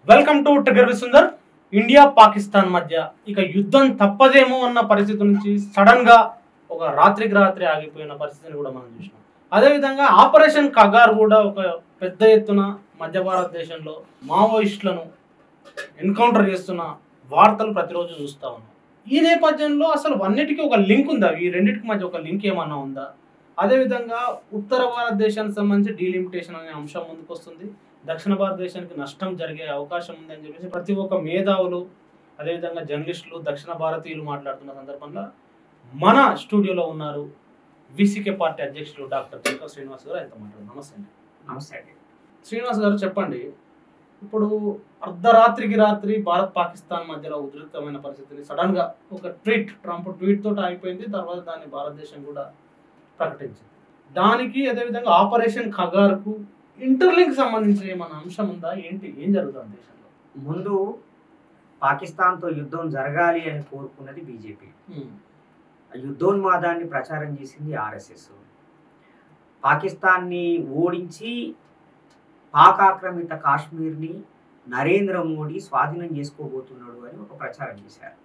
Welcome to Tagar Sundar. India Pakistan మధ్య ఇక యుద్ధం తప్పదేమో అన్న పరిస్థితి నుంచి సడన్ గా ఒక రాత్రికి రాత్రి ఆగిపోయిన పరిస్థితిని కూడా మనం చూసినాం. అదేవిధంగా ఆపరేషన్ కగార్ కూడా ఒక పెద్ద ఎత్తున మధ్య భారతదేశంలో మావోయిస్టులను ఎన్కౌంటర్ చేస్తున్న వార్తలు ప్రతిరోజు చూస్తూ ఉన్నాం. ఈ నేపథ్యంలో అసలు అన్నిటికీ ఒక లింక్ ఉందా? ఈ రెండింటికి మధ్య ఒక లింక్ ఏమన్నా ఉందా? అదేవిధంగా ఉత్తర భారతదేశానికి సంబంధించి డీలిమిటేషన్ అనే అంశం ముందుకు వస్తుంది. దక్షిణ భారతదేశానికి నష్టం జరిగే అవకాశం ఉందని చెప్పేసి ప్రతి ఒక్క మేధావులు, అదేవిధంగా జర్నలిస్టులు, దక్షిణ భారతీయులు మాట్లాడుతున్న సందర్భంలో మన స్టూడియోలో ఉన్నారు విసికే పార్టీ అధ్యక్షులు డాక్టర్ జింకా శ్రీనివాస్ గారు. అయితే మాట్లాడు. నమస్తే అండి. నమస్తే అండి. శ్రీనివాస్ గారు, చెప్పండి. ఇప్పుడు అర్ధరాత్రికి రాత్రి భారత్ పాకిస్తాన్ మధ్యలో ఉద్రిక్తమైన పరిస్థితిని సడన్ గా ఒక ట్రంప్ ట్వీట్ తోటి అయిపోయింది. తర్వాత దాన్ని భారతదేశం కూడా ప్రకటించింది. దానికి అదేవిధంగా ఆపరేషన్ ఖగార్కు ఇంటర్లింక్ సంబంధించిన ఏమన్నా అంశం ఉందా? ఏం జరుగుతుంది దేశంలో? ముందు పాకిస్తాన్తో యుద్ధం జరగాలి అని కోరుకున్నది బీజేపీ. యుద్ధోన్మాదాన్ని ప్రచారం చేసింది ఆర్ఎస్ఎస్. పాకిస్తాన్ని ఓడించి పాక్ ఆక్రమిత కాశ్మీర్ని నరేంద్ర మోడీ స్వాధీనం చేసుకోబోతున్నాడు అని ఒక ప్రచారం చేశారు.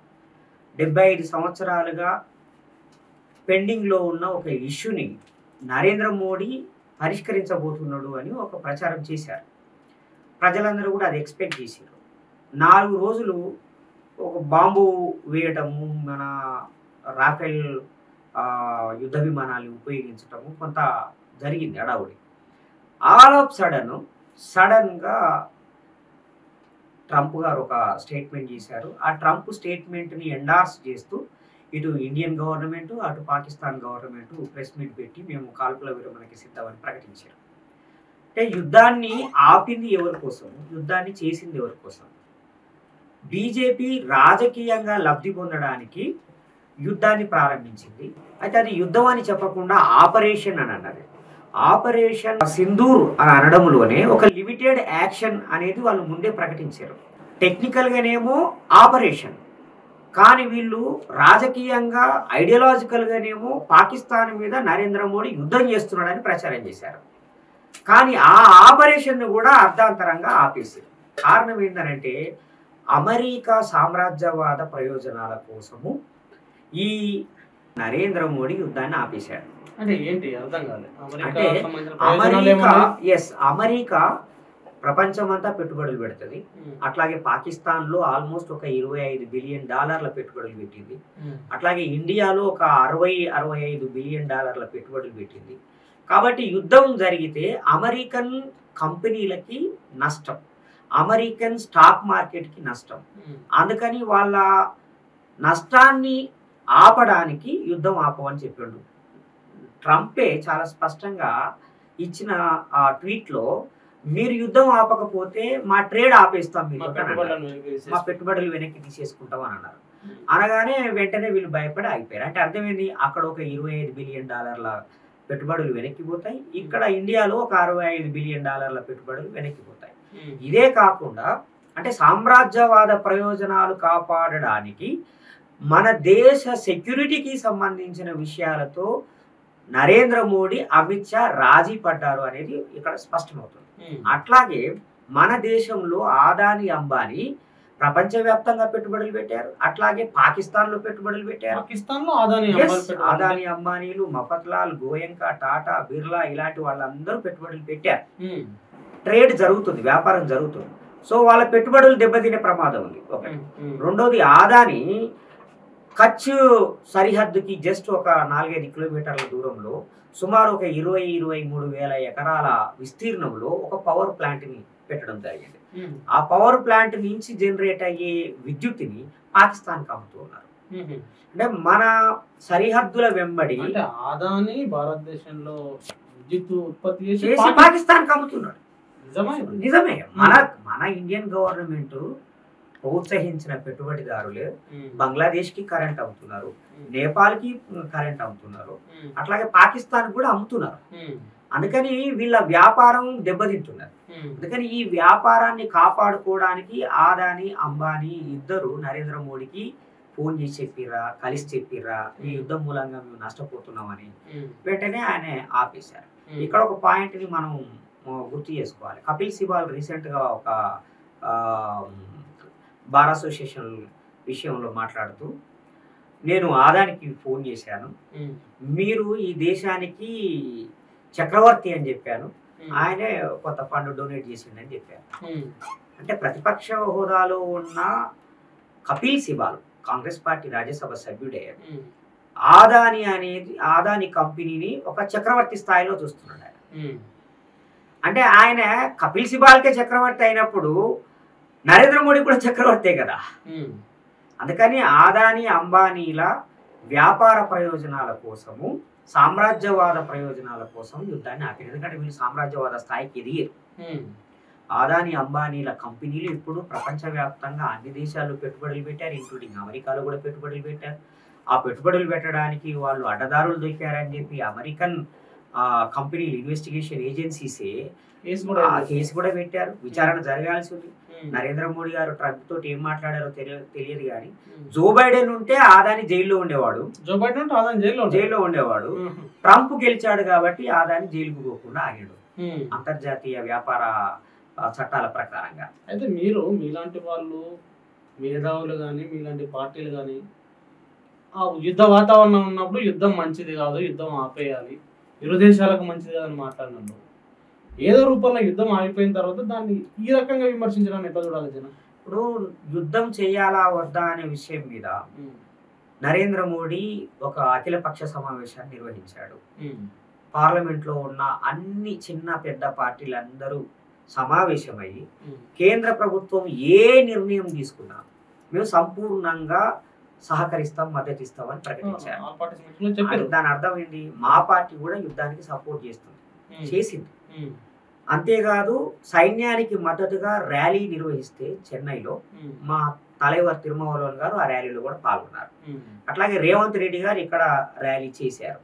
75 సంవత్సరాలుగా పెండింగ్లో ఉన్న ఒక ఇష్యూని నరేంద్ర మోడీ పరిష్కరించబోతున్నాడు అని ఒక ప్రచారం చేశారు. ప్రజలందరూ కూడా అది ఎక్స్పెక్ట్ చేశారు. 4 రోజులు ఒక బాంబు వేయటము, మన రాఫెల్ యుద్ధ విమానాలు ఉపయోగించటము కొంత జరిగింది హడావుడి. ఆల్ ఆఫ్ సడన్గా ట్రంప్ గారు ఒక స్టేట్మెంట్ చేశారు. ఆ ట్రంప్ స్టేట్మెంట్ని ఎండార్స్ చేస్తూ ఇటు ఇండియన్ గవర్నమెంట్, అటు పాకిస్తాన్ గవర్నమెంట్ ప్రెస్ మీట్ పెట్టి మేము కాల్పుల విరమణకి సిద్ధమని ప్రకటించారు. అంటే యుద్ధాన్ని ఆపింది ఎవరి కోసం? యుద్ధాన్ని చేసింది ఎవరి కోసం? బీజేపీ రాజకీయంగా లబ్ధి పొందడానికి యుద్ధాన్ని ప్రారంభించింది. అయితే అది యుద్ధం అని చెప్పకుండా ఆపరేషన్ అని అన్నది. ఆపరేషన్ సింధూర్ అని అనడంలోనే ఒక లిమిటెడ్ యాక్షన్ అనేది వాళ్ళు ముందే ప్రకటించారు. టెక్నికల్గానేమో ఆపరేషన్, కానీ వీళ్ళు రాజకీయంగా ఐడియాలజికల్గానేమో పాకిస్తాన్ మీద నరేంద్ర మోడీ యుద్ధం చేస్తున్నాడని ప్రచారం చేశారు. కానీ ఆ ఆపరేషన్ను కూడా అర్ధాంతరంగా ఆపేశారు. కారణం ఏంటంటే అమెరికా సామ్రాజ్యవాద ప్రయోజనాల కోసము ఈ నరేంద్ర మోడీ యుద్ధాన్ని ఆపేశాడు. అంటే ఏంటి అర్థం కాలేదు. అంటే అమెరికా ప్రపంచమంతా పెట్టుబడులు పెడుతుంది. అట్లాగే పాకిస్తాన్లో ఆల్మోస్ట్ ఒక $25 బిలియన్ పెట్టుబడులు పెట్టింది. అట్లాగే ఇండియాలో ఒక $65 బిలియన్ పెట్టుబడులు పెట్టింది. కాబట్టి యుద్ధం జరిగితే అమెరికన్ కంపెనీలకి నష్టం, అమెరికన్ స్టాక్ మార్కెట్కి నష్టం. అందుకని వాళ్ళ నష్టాన్ని ఆపడానికి యుద్ధం ఆపమని చెప్పాడు. ట్రంపే చాలా స్పష్టంగా ఇచ్చిన ఆ ట్వీట్లో, మీరు యుద్ధం ఆపకపోతే మా ట్రేడ్ ఆపేస్తాం, మా పెట్టుబడులు వెనక్కి తీసేసుకుంటాం అని అన్నారు. అనగానే వెంటనే వీళ్ళు భయపడి ఆగిపోయారు. అంటే అర్థమైంది, అక్కడ ఒక $25 బిలియన్ పెట్టుబడులు వెనక్కిపోతాయి, ఇక్కడ ఇండియాలో ఒక $65 బిలియన్ పెట్టుబడులు వెనక్కిపోతాయి. ఇదే కాకుండా అంటే సామ్రాజ్యవాద ప్రయోజనాలు కాపాడడానికి మన దేశ సెక్యూరిటీకి సంబంధించిన విషయాలతో నరేంద్ర మోడీ, అమిత్ షా రాజీ పడ్డారు అనేది ఇక్కడ స్పష్టమవుతుంది. అట్లాగే మన దేశంలో ఆదాని, అంబానీ ప్రపంచవ్యాప్తంగా పెట్టుబడులు పెట్టారు. అట్లాగే పాకిస్తాన్ లో పెట్టుబడులు పెట్టారు. పాకిస్తాన్లో ఆదాని, అంబానీలు, మఫత్లాల్, గోయంకా, టాటా, బిర్లా ఇలాంటి వాళ్ళందరూ పెట్టుబడులు పెట్టారు. ట్రేడ్ జరుగుతుంది, వ్యాపారం జరుగుతుంది. సో వాళ్ళ పెట్టుబడులు దెబ్బతినే ప్రమాదం ఉంది ఒకటి. రెండోది, ఆదాని కచ్ సరిహద్దుకి జస్ట్ ఒక 4-5 కిలోమీటర్ల దూరంలో సుమారు ఒక 20-23 వేల ఎకరాల విస్తీర్ణంలో ఒక పవర్ ప్లాంట్ ని పెట్టడం జరిగింది. ఆ పవర్ ప్లాంట్ నుంచి జనరేట్ అయ్యే విద్యుత్తుని పాకిస్తాన్కి అమ్ముతూ ఉన్నారు. అంటే మన సరిహద్దుల వెంబడి ఆదాని భారతదేశంలో విద్యుత్ ఉత్పత్తి చేసి పాకిస్తాన్కి అమ్ముతున్నాడు. నిజమే. మన ఇండియన్ గవర్నమెంట్ ప్రోత్సహించిన పెట్టుబడిదారులే బంగ్లాదేశ్ కి కరెంట్ అమ్ముతున్నారు, నేపాల్ కి కరెంట్ అమ్ముతున్నారు, అట్లాగే పాకిస్తాన్ కూడా అమ్ముతున్నారు. అందుకని వీళ్ళ వ్యాపారం దెబ్బతింటున్నారు. అందుకని ఈ వ్యాపారాన్ని కాపాడుకోవడానికి ఆదాని, అంబానీ ఇద్దరు నరేంద్ర మోడీకి ఫోన్ చేసి చెప్పిర్రా, కలిసి చెప్పిర్రా, ఈ యుద్ధం మూలంగా మేము నష్టపోతున్నామని వెంటనే ఆయన ఆపేశారు. ఇక్కడ ఒక పాయింట్ ని మనం గుర్తు చేసుకోవాలి. కపిల్ సిబాల్ రీసెంట్ గా ఒక బార్ అసోసియేషన్ విషయంలో మాట్లాడుతూ నేను ఆదానికి ఫోన్ చేశాను, మీరు ఈ దేశానికి చక్రవర్తి అని చెప్పాను, ఆయనే కొంత ఫండ్ డొనేట్ చేసిండని చెప్పారు. అంటే ప్రతిపక్ష హోదాలో ఉన్న కపిల్ సిబాల్ కాంగ్రెస్ పార్టీ రాజ్యసభ సభ్యుడే ఆదాని కంపెనీని ఒక చక్రవర్తి స్థాయిలో చూస్తున్నాడు ఆయన. అంటే ఆయన కపిల్ సిబాల్కే చక్రవర్తి అయినప్పుడు నరేంద్ర మోడీ కూడా చక్రవర్తే కదా. అందుకని ఆదాని అంబానీల వ్యాపార ప్రయోజనాల కోసము, సామ్రాజ్యవాద ప్రయోజనాల కోసం యుద్ధాన్ని ఆపారు. ఎందుకంటే వీళ్ళు సామ్రాజ్యవాద స్థాయికి ఎదిగారు. ఆదాని అంబానీల కంపెనీలు ఇప్పుడు ప్రపంచవ్యాప్తంగా అన్ని దేశాల్లో పెట్టుబడులు పెట్టారు, ఇంక్లూడింగ్ అమెరికాలో కూడా పెట్టుబడులు పెట్టారు. ఆ పెట్టుబడులు పెట్టడానికి వాళ్ళు అడ్డదారులు దొరికారని చెప్పి అమెరికన్ కంపెనీలు ఇన్వెస్టిగేషన్ ఏజెన్సీసే కేసు కూడా పెట్టారు. విచారణ జరగాల్సి ఉంది. నరేంద్ర మోడీ గారు ట్రంప్ తోటి ఏం మాట్లాడారో తెలియదు కానీ జో బైడెన్ ఉంటే ఆదాని జైల్లో ఉండేవాడు, జైల్లో ఉండేవాడు. ట్రంప్ గెలిచాడు కాబట్టి ఆదాని జైలుకు పోకుండా ఆగాడు అంతర్జాతీయ వ్యాపార చట్టాల ప్రకారంగా. అయితే మీలాంటి వాళ్ళు, మేధావులు కానీ మీలాంటి పార్టీలు కానీ ఆ యుద్ధ వాతావరణం ఉన్నప్పుడు యుద్ధం మంచిది కాదు, యుద్ధం ఆపేయాలి, ఇరు దేశాలకు మంచిది కాదని మాట్లాడినప్పుడు ఏదో రూపంలో యుద్ధం ఆగిపోయిన తర్వాత దాన్ని ఈ రకంగా విమర్శించడం ఎట్లా చూడాలి జనం? ఇప్పుడు యుద్ధం చేయాలా వద్దా అనే విషయం మీద నరేంద్ర మోడీ ఒక అఖిలపక్ష సమావేశాన్ని నిర్వహించాడు. పార్లమెంట్ లో ఉన్న అన్ని చిన్న పెద్ద పార్టీలందరూ సమావేశమయ్యి కేంద్ర ప్రభుత్వం ఏ నిర్ణయం తీసుకున్నా మేము సంపూర్ణంగా సహకరిస్తాం, మద్దతు ఇస్తామని ప్రకటించారు. దాని అర్థం ఏంటి? మా పార్టీ కూడా యుద్ధానికి సపోర్ట్ చేసింది. అంతేకాదు సైన్యానికి మద్దతుగా ర్యాలీ నిర్వహిస్తే చెన్నైలో మా తలైవర్ తిరుమావళవన్ గారు ఆ ర్యాలీలో కూడా పాల్గొన్నారు. అట్లాగే రేవంత్ రెడ్డి గారు ఇక్కడ ర్యాలీ చేశారు,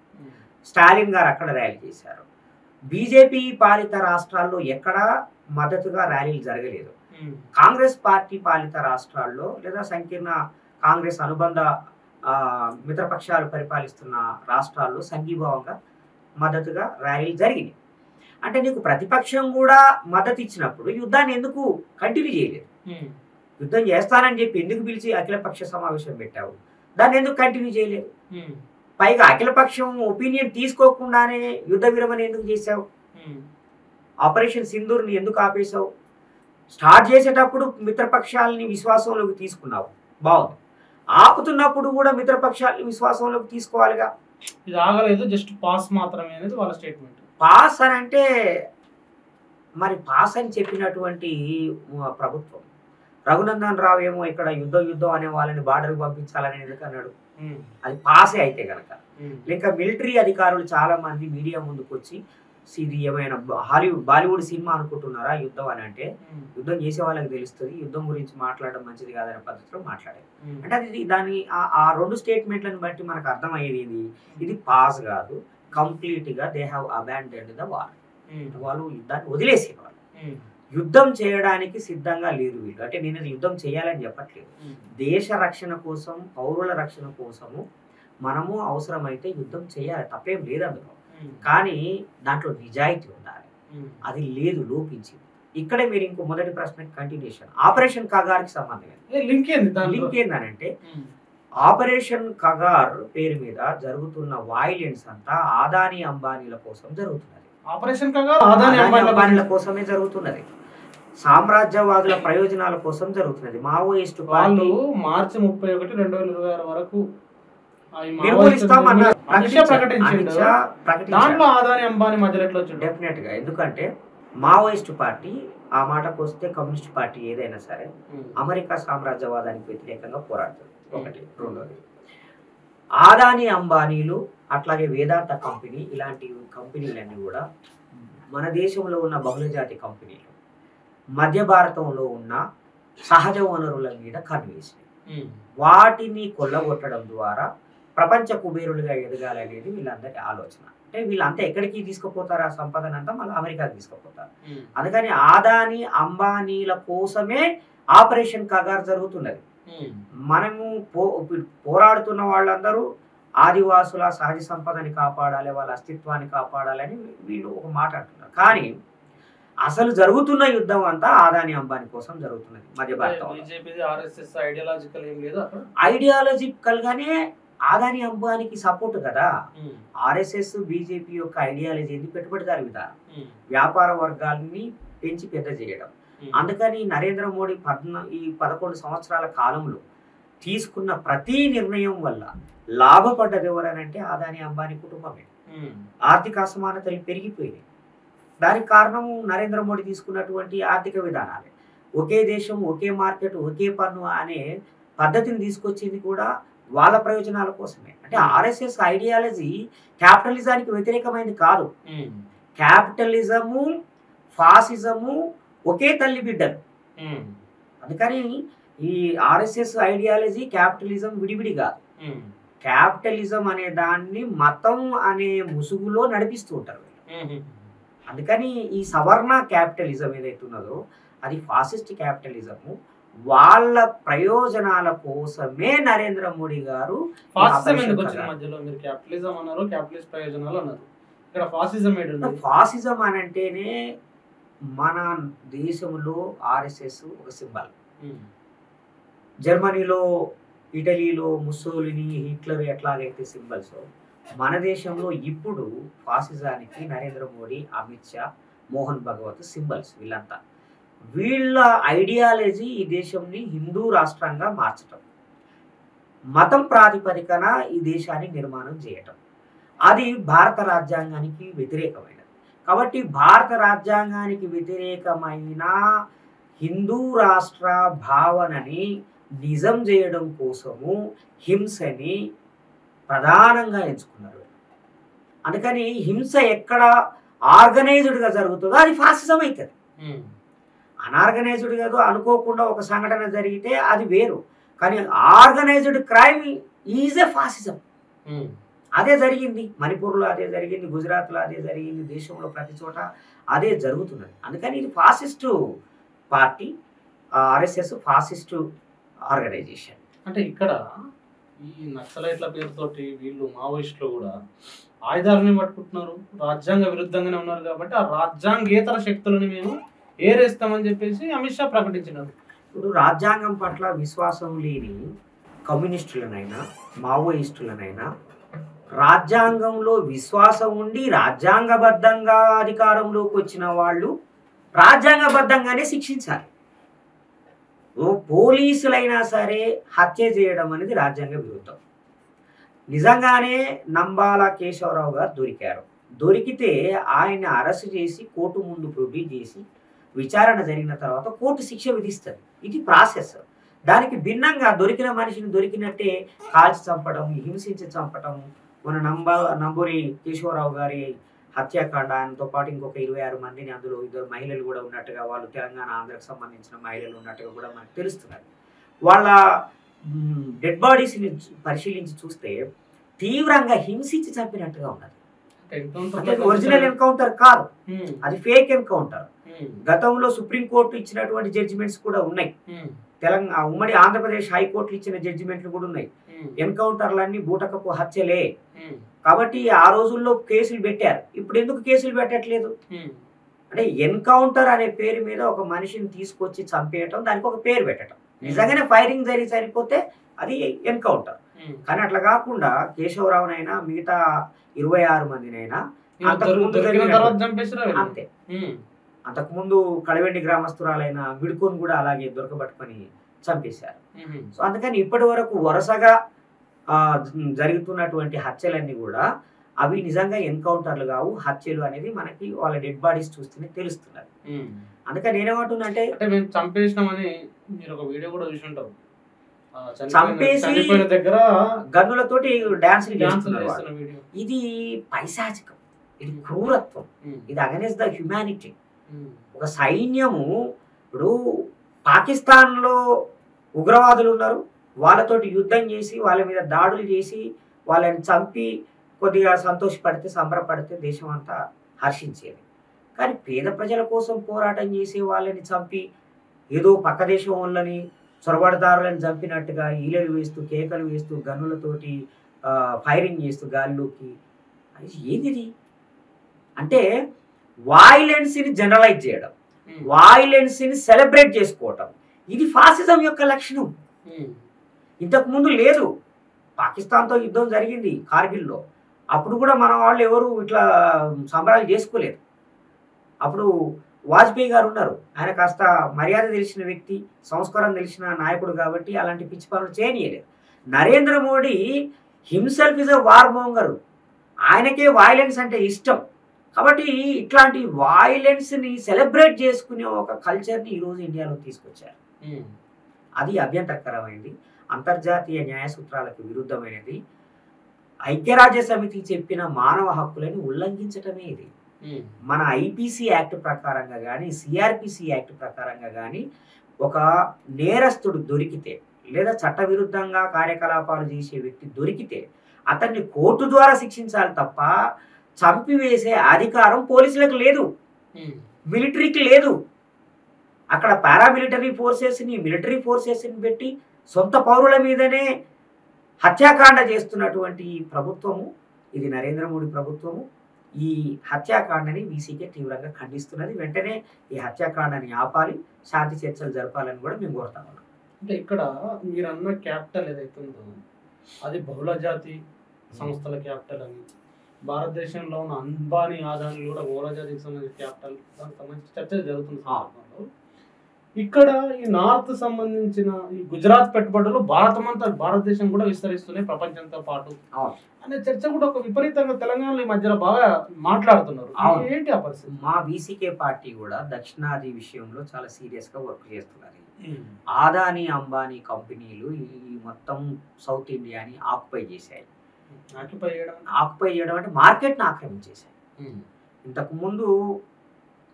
స్టాలిన్ గారు అక్కడ ర్యాలీ చేశారు. బీజేపీ పాలిత రాష్ట్రాల్లో ఎక్కడా మద్దతుగా ర్యాలీలు జరగలేదు. కాంగ్రెస్ పార్టీ పాలిత రాష్ట్రాల్లో లేదా సంకీర్ణ కాంగ్రెస్ అనుబంధ మిత్రపక్షాలు పరిపాలిస్తున్న రాష్ట్రాల్లో సంఘీభావంగా మద్దతుగా ర్యాలీలు జరిగినాయి. అంటే నీకు ప్రతిపక్షం కూడా మద్దతు ఇచ్చినప్పుడు యుద్ధాన్ని ఎందుకు కంటిన్యూ చేయలేదు? యుద్ధం చేస్తానని చెప్పి ఎందుకు పిలిచి అఖిలపక్ష సమావేశం పెట్టావు? దాన్ని ఎందుకు కంటిన్యూ చేయలేదు? పైగా అఖిలపక్షం ఒపీనియన్ తీసుకోకుండానే యుద్ధ విరమణ ఎందుకు చేశావు? ఆపరేషన్ సింధూర్ని ఎందుకు ఆపేశావు? స్టార్ట్ చేసేటప్పుడు మిత్రపక్షాలని విశ్వాసంలోకి తీసుకున్నావు, బాగుంది. ఆపుతున్నప్పుడు కూడా మిత్రపక్షాలని విశ్వాసంలోకి తీసుకోవాలిగా. ఇది ఆగలేదు, జస్ట్ పాస్ మాత్రమే అనేది వాళ్ళ స్టేట్మెంట్. పాస్ అని అంటే మరి పాస్ అని చెప్పినటువంటి ప్రభుత్వం రఘునందన్ రావు ఏమో ఇక్కడ యుద్ధం అనే వాళ్ళని బార్డర్కి పంపించాలని ఎందుకు అన్నాడు? అది పాసే అయితే కనుక. లేక మిలిటరీ అధికారులు చాలా మంది మీడియా ముందుకు వచ్చి ఇది ఏమైనా బాలీవుడ్ సినిమా అనుకుంటున్నారా యుద్ధం అని అంటే, యుద్ధం చేసే వాళ్ళకి తెలుస్తుంది, యుద్ధం గురించి మాట్లాడడం మంచిది కాదనే పద్ధతిలో మాట్లాడారు. అంటే అది దాని ఆ రెండు స్టేట్మెంట్లను బట్టి మనకు అర్థమయ్యేది ఇది పాస్ కాదు, కంప్లీట్ గా దే హ్యావ్ అబాండెన్డ్ ద వార్. వాళ్ళు యుద్ధాన్ని వదిలేసేవాళ్ళు, యుద్ధం చేయడానికి సిద్ధంగా లేరు వీళ్ళు. అంటే నేను యుద్ధం చేయాలని చెప్పట్లేదు, దేశ రక్షణ కోసం, పౌరుల రక్షణ కోసము మనము అవసరమైతే యుద్ధం చేయాలి, తప్పేం లేదు అందులో. కానీ దాంట్లో నిజాయితీ ఉండాలి, అది లేదు, లోపించింది. ఇక్కడే మీరు ఇంకో మొదటి ప్రశ్న కంటిన్యూషన్. ఆపరేషన్ కగార్కి సంబంధం లింక్ ఏందనంటే, ఆపరేషన్ కగార్ పేరు మీద జరుగుతున్న వాయిలెన్స్ అంతా ఆదాని అంబానీల కోసం జరుగుతున్నది. ఆపరేషన్ కగార్ ఆదాని అంబానీల కోసమే జరుగుతున్నది, సామ్రాజ్యవాదుల ప్రయోజనాల కోసం జరుగుతున్నది. మావోయిస్టు వాళ్ళు మార్చి 31, 2026 వరకు డెఫినెట్ గా. ఎందుకంటే మావోయిస్టు పార్టీ, ఆ మాటకు వస్తే కమ్యూనిస్ట్ పార్టీ ఏదైనా సరే అమెరికా సామ్రాజ్యవాదానికి వ్యతిరేకంగా పోరాడుతుంది, ఒకటి. రెండోది ఆదాని అంబానీలు అట్లాగే వేదాంత కంపెనీ, ఇలాంటి కంపెనీలన్నీ కూడా మన దేశంలో ఉన్న బహుళజాతి కంపెనీలు మధ్య భారతంలో ఉన్న సహజ వనరుల మీద కన్నేసినాయి. వాటిని కొల్లగొట్టడం ద్వారా ప్రపంచ కుబేరులుగా ఎదగాలనేది వీళ్ళందరి ఆలోచన. అంటే వీళ్ళంతా ఎక్కడికి తీసుకుపోతారు? ఆ సంపదనంతా మళ్ళీ అమెరికాకి తీసుకుపోతారు. అందుకని ఆదాని అంబానీల కోసమే ఆపరేషన్ కగార్ జరుగుతున్నది. మనము పోరాడుతున్న వాళ్ళందరూ ఆదివాసుల సహజ సంపదని కాపాడాలి, వాళ్ళ అస్తిత్వాన్ని కాపాడాలని వీళ్ళు ఒక మాట అంటున్నారు. కానీ అసలు జరుగుతున్న యుద్ధం అంతా ఆదాని అంబానీ కోసం జరుగుతున్నది మధ్య భారతంలో. బీజేపీది ఆర్ఎస్ఎస్ ఐడియాలజికల్ ఏం లేదు అక్కడ. ఐడియాలజికల్ గానే ఆదాని అంబానీకి సపోర్ట్ కదా. ఆర్ఎస్ఎస్ బీజేపీ యొక్క ఐడియాలజీ ఏంది? పెట్టుబడిదారు విధానం, వ్యాపార వర్గాల్ని పెంచి పెద్ద చేయడం. అందుకని నరేంద్ర మోడీ ఈ 11 సంవత్సరాల కాలంలో తీసుకున్న ప్రతి నిర్ణయం వల్ల లాభపడ్డది ఎవరనంటే ఆదాని అంబానీ కుటుంబమే. ఆర్థిక అసమానతలు పెరిగిపోయినాయి. దానికి కారణం నరేంద్ర మోడీ తీసుకున్నటువంటి ఆర్థిక విధానాలే. ఒకే దేశం, ఒకే మార్కెట్, ఒకే పన్ను అనే పద్ధతిని తీసుకొచ్చింది కూడా వాళ్ళ ప్రయోజనాల కోసమే. అంటే ఆర్ఎస్ఎస్ ఐడియాలజీ క్యాపిటలిజానికి వ్యతిరేకమైనది కాదు. క్యాపిటలిజము, ఫాసిజము ఒకే తల్లి బిడ్డలు. అందుకని ఈ ఆర్ఎస్ఎస్ ఐడియాలజీ క్యాపిటలిజం విడివిడి కాదు. క్యాపిటలిజం అనే దాన్ని మతం అనే ముసుగులో నడిపిస్తూ ఉంటారు. అందుకని ఈ సవర్ణ క్యాపిటలిజం ఏదైతే ఉన్నదో అది ఫాసిస్ట్ క్యాపిటలిజము. వాళ్ళ ప్రయోజనాల కోసమే నరేంద్ర మోడీ గారు ఫాసిజం అని అంటేనే మన దేశంలో ఆర్ఎస్ఎస్ ఒక సింబల్. జర్మనీలో, ఇటలీలో ముస్సోలిని, హిట్లర్ ఎట్లాగైతే సింబల్స్, మన దేశంలో ఇప్పుడు ఫాసిజానికి నరేంద్ర మోడీ, అమిత్ షా, మోహన్ భగవత్ సింబల్స్. వీళ్ళ ఐడియాలజీ ఈ దేశంని హిందూ రాష్ట్రంగా మార్చటం, మతం ప్రాతిపదికన ఈ దేశాన్ని నిర్మాణం చేయటం, అది భారత రాజ్యాంగానికి వ్యతిరేకమైనది. కాబట్టి భారత రాజ్యాంగానికి వ్యతిరేకమైన హిందూ రాష్ట్ర భావనని నిజం చేయడం కోసము హింసని ప్రధానంగా ఎంచుకున్నారు. అందుకని హింస ఎక్కడ ఆర్గనైజ్డ్గా జరుగుతుందో అది ఫాసిజం అవుతుంది. అనార్గనైజ్డ్ కాదు, అనుకోకుండా ఒక సంఘటన జరిగితే అది వేరు. కానీ organised crime is a fascism. అదే జరిగింది మణిపూర్లో, అదే జరిగింది గుజరాత్లో, అదే జరిగింది దేశంలో ప్రతి చోట అదే జరుగుతున్నది. అందుకని ఇది fascist party, RSS fascist organisation. అంటే ఇక్కడ ఈ నక్సలైట్ల పేరుతోటి వీళ్ళు మావోయిస్టులు కూడా ఆయుధాలని పట్టుకుంటున్నారు, రాజ్యాంగ విరుద్ధంగానే ఉన్నారు. కాబట్టి ఆ రాజ్యాంగేతర శక్తులని మేము ఏరేస్తామని చెప్పేసి అమిత్ షా ప్రకటించినారు. ఇప్పుడు రాజ్యాంగం పట్ల విశ్వాసం లేని కమ్యూనిస్టులనైనా, మావోయిస్టులనైనా రాజ్యాంగంలో విశ్వాసం ఉండి రాజ్యాంగబద్ధంగా అధికారంలోకి వచ్చిన వాళ్ళు రాజ్యాంగబద్ధంగానే శిక్షించాలి. పోలీసులైనా సరే హత్య చేయడం అనేది రాజ్యాంగ విరుద్ధం. నిజంగానే నంబాల కేశవరావు గారు దొరికారు. దొరికితే ఆయన్ని అరెస్ట్ చేసి కోర్టు ముందు ప్రొడ్యూస్ చేసి విచారణ జరిగిన తర్వాత కోర్టు శిక్ష విధిస్తుంది. ఇది ప్రాసెస్. దానికి భిన్నంగా దొరికిన మనిషిని దొరికినట్టే కాల్చి చంపడం, హింసించి చంపడం, మన నంబూరి కేశవరావు గారి హత్యాకాండ, ఆయనతో పాటు ఇంకొక 26 మందిని, అందులో 2 మహిళలు కూడా ఉన్నట్టుగా, వాళ్ళు తెలంగాణ, ఆంధ్రకు సంబంధించిన మహిళలు ఉన్నట్టుగా కూడా మనకు తెలుస్తున్నారు. వాళ్ళ డెడ్ బాడీస్ని పరిశీలించి చూస్తే తీవ్రంగా హింసించి చంపినట్టుగా ఉన్నది. ఒరిజినల్ ఎన్కౌంటర్ కాదు, అది ఫేక్ ఎన్కౌంటర్. గతంలో సుప్రీంకోర్టు ఇచ్చినటువంటి జడ్జిమెంట్స్ కూడా ఉన్నాయి. తెలంగాణ ఉమ్మడి ఆంధ్రప్రదేశ్ హైకోర్టులు ఇచ్చిన జడ్జిమెంట్లు కూడా ఉన్నాయి. ఎన్కౌంటర్లన్నీ బూటకపు హత్యలే. కాబట్టి ఆ రోజుల్లో కేసులు పెట్టారు. ఇప్పుడు ఎందుకు కేసులు పెట్టట్లేదు అంటే ఎన్కౌంటర్ అనే పేరు మీద ఒక మనిషిని తీసుకొచ్చి చంపేయటం, దానికి ఒక పేరు పెట్టడం. నిజంగానే ఫైరింగ్ జరిగి చనిపోతే అది ఎన్కౌంటర్. కానీ అట్లా కాకుండా కేశవరావునైనా మిగతా 26 మందినైనా అంతే. అంతకుముందు కడవెండి గ్రామస్తురాలైన మిడుకోని కూడా అలాగే దొరకబట్టుకొని చంపేశారు. సో అందుకని ఇప్పటి వరకు వరుసగా జరుగుతున్నటువంటి హత్యలన్నీ కూడా అవి నిజంగా ఎన్కౌంటర్లు కావు, హత్యలు అనేది మనకి వాళ్ళ డెడ్ బాడీస్ చూస్తేనే తెలుస్తున్నారు. అందుకని నేనేమంటున్నా అంటే మేము చంపేసినామని మీరు ఒక వీడియో కూడా చూసి ఉంటారు. చంపేసి దగ్గర గన్నులతోటి డాన్సులు చేస్తున్నారు. ఇది పైశాచికం, ఇది క్రూరత్వం, ఇది అగైన్స్ ద హ్యుమానిటీ. ఒక సైన్యము, ఇప్పుడు పాకిస్తాన్లో ఉగ్రవాదులు ఉన్నారు, వాళ్ళతోటి యుద్ధం చేసి వాళ్ళ మీద దాడులు చేసి వాళ్ళని చంపి కొద్దిగా సంతోషపడితే, సంబరపడితే దేశం అంతా హర్షించేది. కానీ పేద ప్రజల కోసం పోరాటం చేసి వాళ్ళని చంపి ఏదో పక్క దేశం వాళ్ళని, చొరబడదారులను చంపినట్టుగా ఈలలు వేస్తూ, కేకలు వేస్తూ, గన్నులతోటి ఫైరింగ్ చేస్తూ గాలిలోకి, అది ఏది అంటే వాయిలెన్స్ని జనరలైజ్ చేయడం, వాయిలెన్స్ని సెలబ్రేట్ చేసుకోవటం, ఇది ఫాసిజం యొక్క లక్షణం. ఇంతకుముందు లేదు. పాకిస్తాన్తో యుద్ధం జరిగింది కార్గిల్లో, అప్పుడు కూడా మన వాళ్ళు ఎవరు ఇట్లా సంబరాలు చేసుకోలేదు. అప్పుడు వాజ్పేయి గారు ఉన్నారు, ఆయన కాస్త మర్యాద తెలిసిన వ్యక్తి, సంస్కారం తెలిసిన నాయకుడు కాబట్టి అలాంటి పిచ్చి పనులు చేయనీయలేదు. Narendra Modi himself is a war monger, ఆయనకే వాయిలెన్స్ అంటే ఇష్టం కాబట్టి ఇట్లాంటి వాయిలెన్స్ని సెలబ్రేట్ చేసుకునే ఒక కల్చర్ని ఈరోజు ఇండియాలో తీసుకొచ్చారు. అది అభ్యంతరకరమైంది, అంతర్జాతీయ న్యాయ సూత్రాలకు విరుద్ధమైనది, ఐక్యరాజ్య సమితి చెప్పిన మానవ హక్కులను ఉల్లంఘించటమే ఇది. మన ఐపీసీ యాక్ట్ ప్రకారంగా కానీ సిఆర్పిసి యాక్ట్ ప్రకారంగా కానీ ఒక నేరస్తుడు దొరికితే లేదా చట్టవిరుద్ధంగా కార్యకలాపాలు చేసే వ్యక్తి దొరికితే అతన్ని కోర్టు ద్వారా శిక్షించాలి తప్ప చంపివేసే అధికారం పోలీసులకు లేదు, మిలిటరీకి లేదు. అక్కడ పారామిలిటరీ ఫోర్సెస్ని మిలిటరీ ఫోర్సెస్ని పెట్టి సొంత పౌరుల మీదనే హత్యాకాండ చేస్తున్నటువంటి ప్రభుత్వము ఇది నరేంద్ర మోడీ ప్రభుత్వము. ఈ హత్యాకాండని వీసీకే తీవ్రంగా ఖండిస్తున్నది. వెంటనే ఈ హత్యాకాండని ఆపాలి, శాంతి చర్చలు జరపాలని కూడా మేము కోరుతా ఉన్నాం. అంటే ఇక్కడ మీరు అన్న క్యాపిటల్ ఏదైతే ఉందో అది బహుళజాతి సంస్థల క్యాపిటల్ అని, భారతదేశంలో ఉన్న అంబానీ ఆదాని కూడా బహుళజాతికి సంబంధించిన క్యాపిటల్, దానికి సంబంధించిన చర్చలు జరుగుతున్న సందర్భంలో ఇక్కడ ఈ నార్త్ సంబంధించిన ఈ గుజరాత్ పెట్టుబడులు భారతదేశం కూడా విస్తరిస్తున్నాయి ప్రపంచంతో పాటు అనే చర్చ కూడా ఒక విపరీతంగా తెలంగాణలో ఈ మధ్యలో బాగా మాట్లాడుతున్నారు. ఏంటి ఆ పరిస్థితి? మా వీసీకే పార్టీ కూడా దక్షిణాది విషయంలో చాలా సీరియస్ గా వర్క్ చేస్తున్నారు. ఆదాని అంబానీ కంపెనీలు ఈ మొత్తం సౌత్ ఇండియాని ఆక్యుపై చేశాయి. ఆక్యుపై చేయడం అంటే మార్కెట్ని ఆక్రమించేశాయి. ఇంతకు ముందు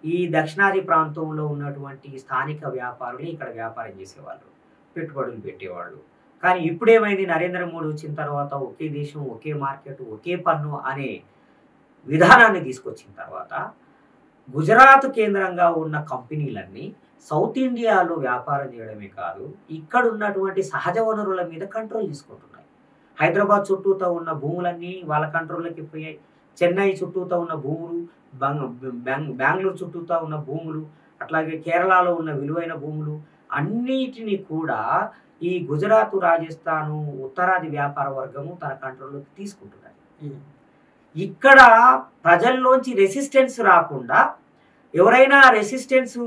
ఈ దక్షిణాది ప్రాంతంలో ఉన్నటువంటి స్థానిక వ్యాపారులు ఇక్కడ వ్యాపారం చేసేవాళ్ళు, పెట్టుబడులు పెట్టేవాళ్ళు. కానీ ఇప్పుడేమైంది, నరేంద్ర మోడీ వచ్చిన తర్వాత ఒకే దేశం ఒకే మార్కెట్ ఒకే పన్ను అనే విధానాన్ని తీసుకొచ్చిన తర్వాత గుజరాత్ కేంద్రంగా ఉన్న కంపెనీలన్నీ సౌత్ ఇండియాలో వ్యాపారం చేయడమే కాదు, ఇక్కడ ఉన్నటువంటి సహజ వనరుల మీద కంట్రోల్ తీసుకుంటున్నాయి. హైదరాబాద్ చుట్టూతో ఉన్న భూములన్నీ వాళ్ళ కంట్రోల్లోకి పోయాయి. చెన్నై చుట్టూతో ఉన్న భూములు, బెంగళూరు చుట్టూతో ఉన్న భూములు, అట్లాగే కేరళలో ఉన్న విలువైన భూములు అన్నిటినీ కూడా ఈ గుజరాత్, రాజస్థాను, ఉత్తరాది వ్యాపార వర్గము తన కంట్రోల్లోకి తీసుకుంటున్నది. ఇక్కడ ప్రజల్లోంచి రెసిస్టెన్స్ రాకుండా ఎవరైనా రెసిస్టెన్స్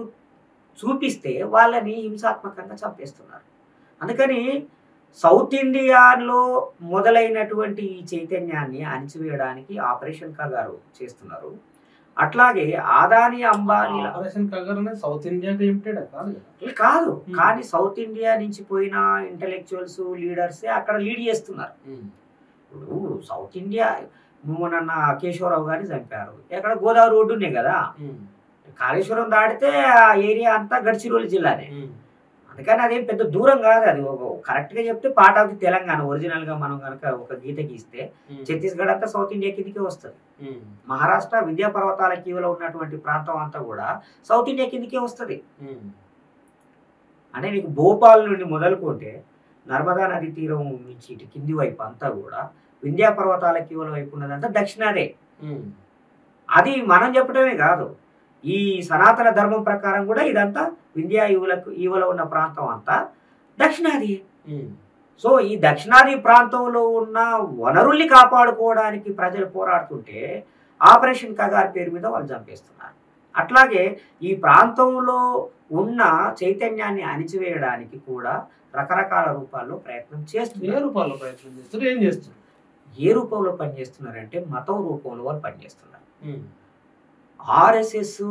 చూపిస్తే వాళ్ళని హింసాత్మకంగా చంపేస్తున్నారు. అందుకని సౌత్ ఇండియాలో మొదలైనటువంటి ఈ చైతన్యాన్ని అణిచివేయడానికి ఆపరేషన్ కగారు చేస్తున్నారు. అట్లాగే ఆదాని అంబానీ ఆపరేషన్ కగారు అనేది సౌత్ ఇండియాకి లిమిటెడ్ కాదు, కానీ సౌత్ ఇండియా నుంచి పోయిన ఇంటలెక్చువల్స్ లీడర్సే అక్కడ లీడ్ చేస్తున్నారు. ఇప్పుడు సౌత్ ఇండియా మొన్న కేశవరావు గారిని చంపారు, ఎక్కడ గోదావరి రోడ్డునే కదా, కాళేశ్వరం దాటితే ఆ ఏరియా అంతా గడ్చిరోలి జిల్లానే. అందుకని అదేం పెద్ద దూరం కాదు. అది కరెక్ట్గా చెప్తే పార్ట్ ఆఫ్ ది తెలంగాణ. ఒరిజినల్గా మనం కనుక ఒక గీత గీస్తే ఛత్తీస్గఢ్ అంతా సౌత్ ఇండియా కిందకే వస్తుంది. మహారాష్ట్ర విద్యా పర్వతాల కీవలో ఉన్నటువంటి ప్రాంతం అంతా కూడా సౌత్ ఇండియా కిందకే వస్తుంది. అంటే నీకు భోపాల్ నుండి మొదలుకుంటే నర్మదా నది తీరం నుంచి ఇటు కింది వైపు అంతా కూడా వింధ్యా పర్వతాల కీవల వైపు ఉన్నదంతా దక్షిణాదే. అది మనం చెప్పడమే కాదు, ఈ సనాతన ధర్మం ప్రకారం కూడా ఇదంతా వింధ్యా ఈవలో ఉన్న ప్రాంతం అంతా దక్షిణాది. సో ఈ దక్షిణాది ప్రాంతంలో ఉన్న వనరుల్ని కాపాడుకోవడానికి ప్రజలు పోరాడుతుంటే ఆపరేషన్ కగార్ పేరు మీద వాళ్ళు చంపేస్తున్నారు. అట్లాగే ఈ ప్రాంతంలో ఉన్న చైతన్యాన్ని అణిచివేయడానికి కూడా రకరకాల రూపాల్లో ప్రయత్నం చేస్తున్నారు. ఏ రూపాల్లో ప్రయత్నం చేస్తున్నారు, ఏం చేస్తున్నారు? ఏ రూపంలో పనిచేస్తున్నారంటే మతం రూపంలో వాళ్ళు పనిచేస్తున్నారు. ఆర్ఎస్ఎస్,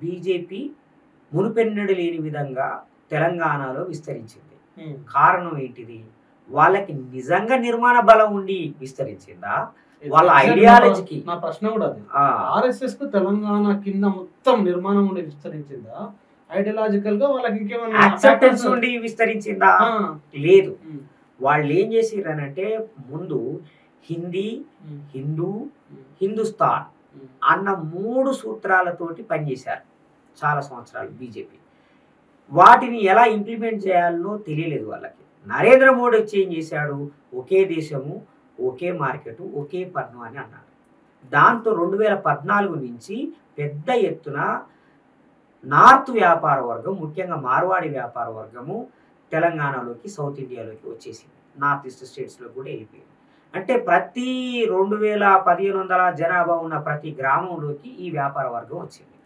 బీజేపీ మునుపెన్నడు లేని విధంగా తెలంగాణలో విస్తరించింది. కారణం ఏంటిది? వాళ్ళకి నిజంగా నిర్మాణ బలం ఉండి విస్తరించిందా, వాళ్ళ ఐడియాలజీకి? నా ప్రశ్న కూడా అది. ఆర్ఎస్ఎస్ కు తెలంగాణ కింద మొత్తం నిర్మాణం ఉండి విస్తరించిందా, ఐడియాలజికల్ గా వాళ్ళకి ఇంకేమన్నా యాక్సెప్టెన్స్ ఉండి విస్తరించిందా? లేదు. వాళ్ళు ఏం చేసిర్రనంటే ముందు హిందీ, హిందూ, హిందుస్థాన్ అన్న 3 సూత్రాలతోటి పనిచేశారు చాలా సంవత్సరాలు బీజేపీ. వాటిని ఎలా ఇంప్లిమెంట్ చేయాలో తెలియలేదు వాళ్ళకి. నరేంద్ర మోడీ వచ్చి ఏం చేశాడు? ఒకే దేశము, ఒకే మార్కెట్, ఒకే పన్ను అని అన్నాడు. దాంతో 2014 నుంచి పెద్ద ఎత్తున నార్త్ వ్యాపార వర్గం, ముఖ్యంగా మార్వాడి వ్యాపార వర్గము తెలంగాణలోకి, సౌత్ ఇండియాలోకి వచ్చేసింది. నార్త్ ఈస్ట్ స్టేట్స్లో కూడా వెళ్ళిపోయింది. అంటే ప్రతి 2100 జనాభా ఉన్న ప్రతి గ్రామంలోకి ఈ వ్యాపార వర్గం వచ్చింది.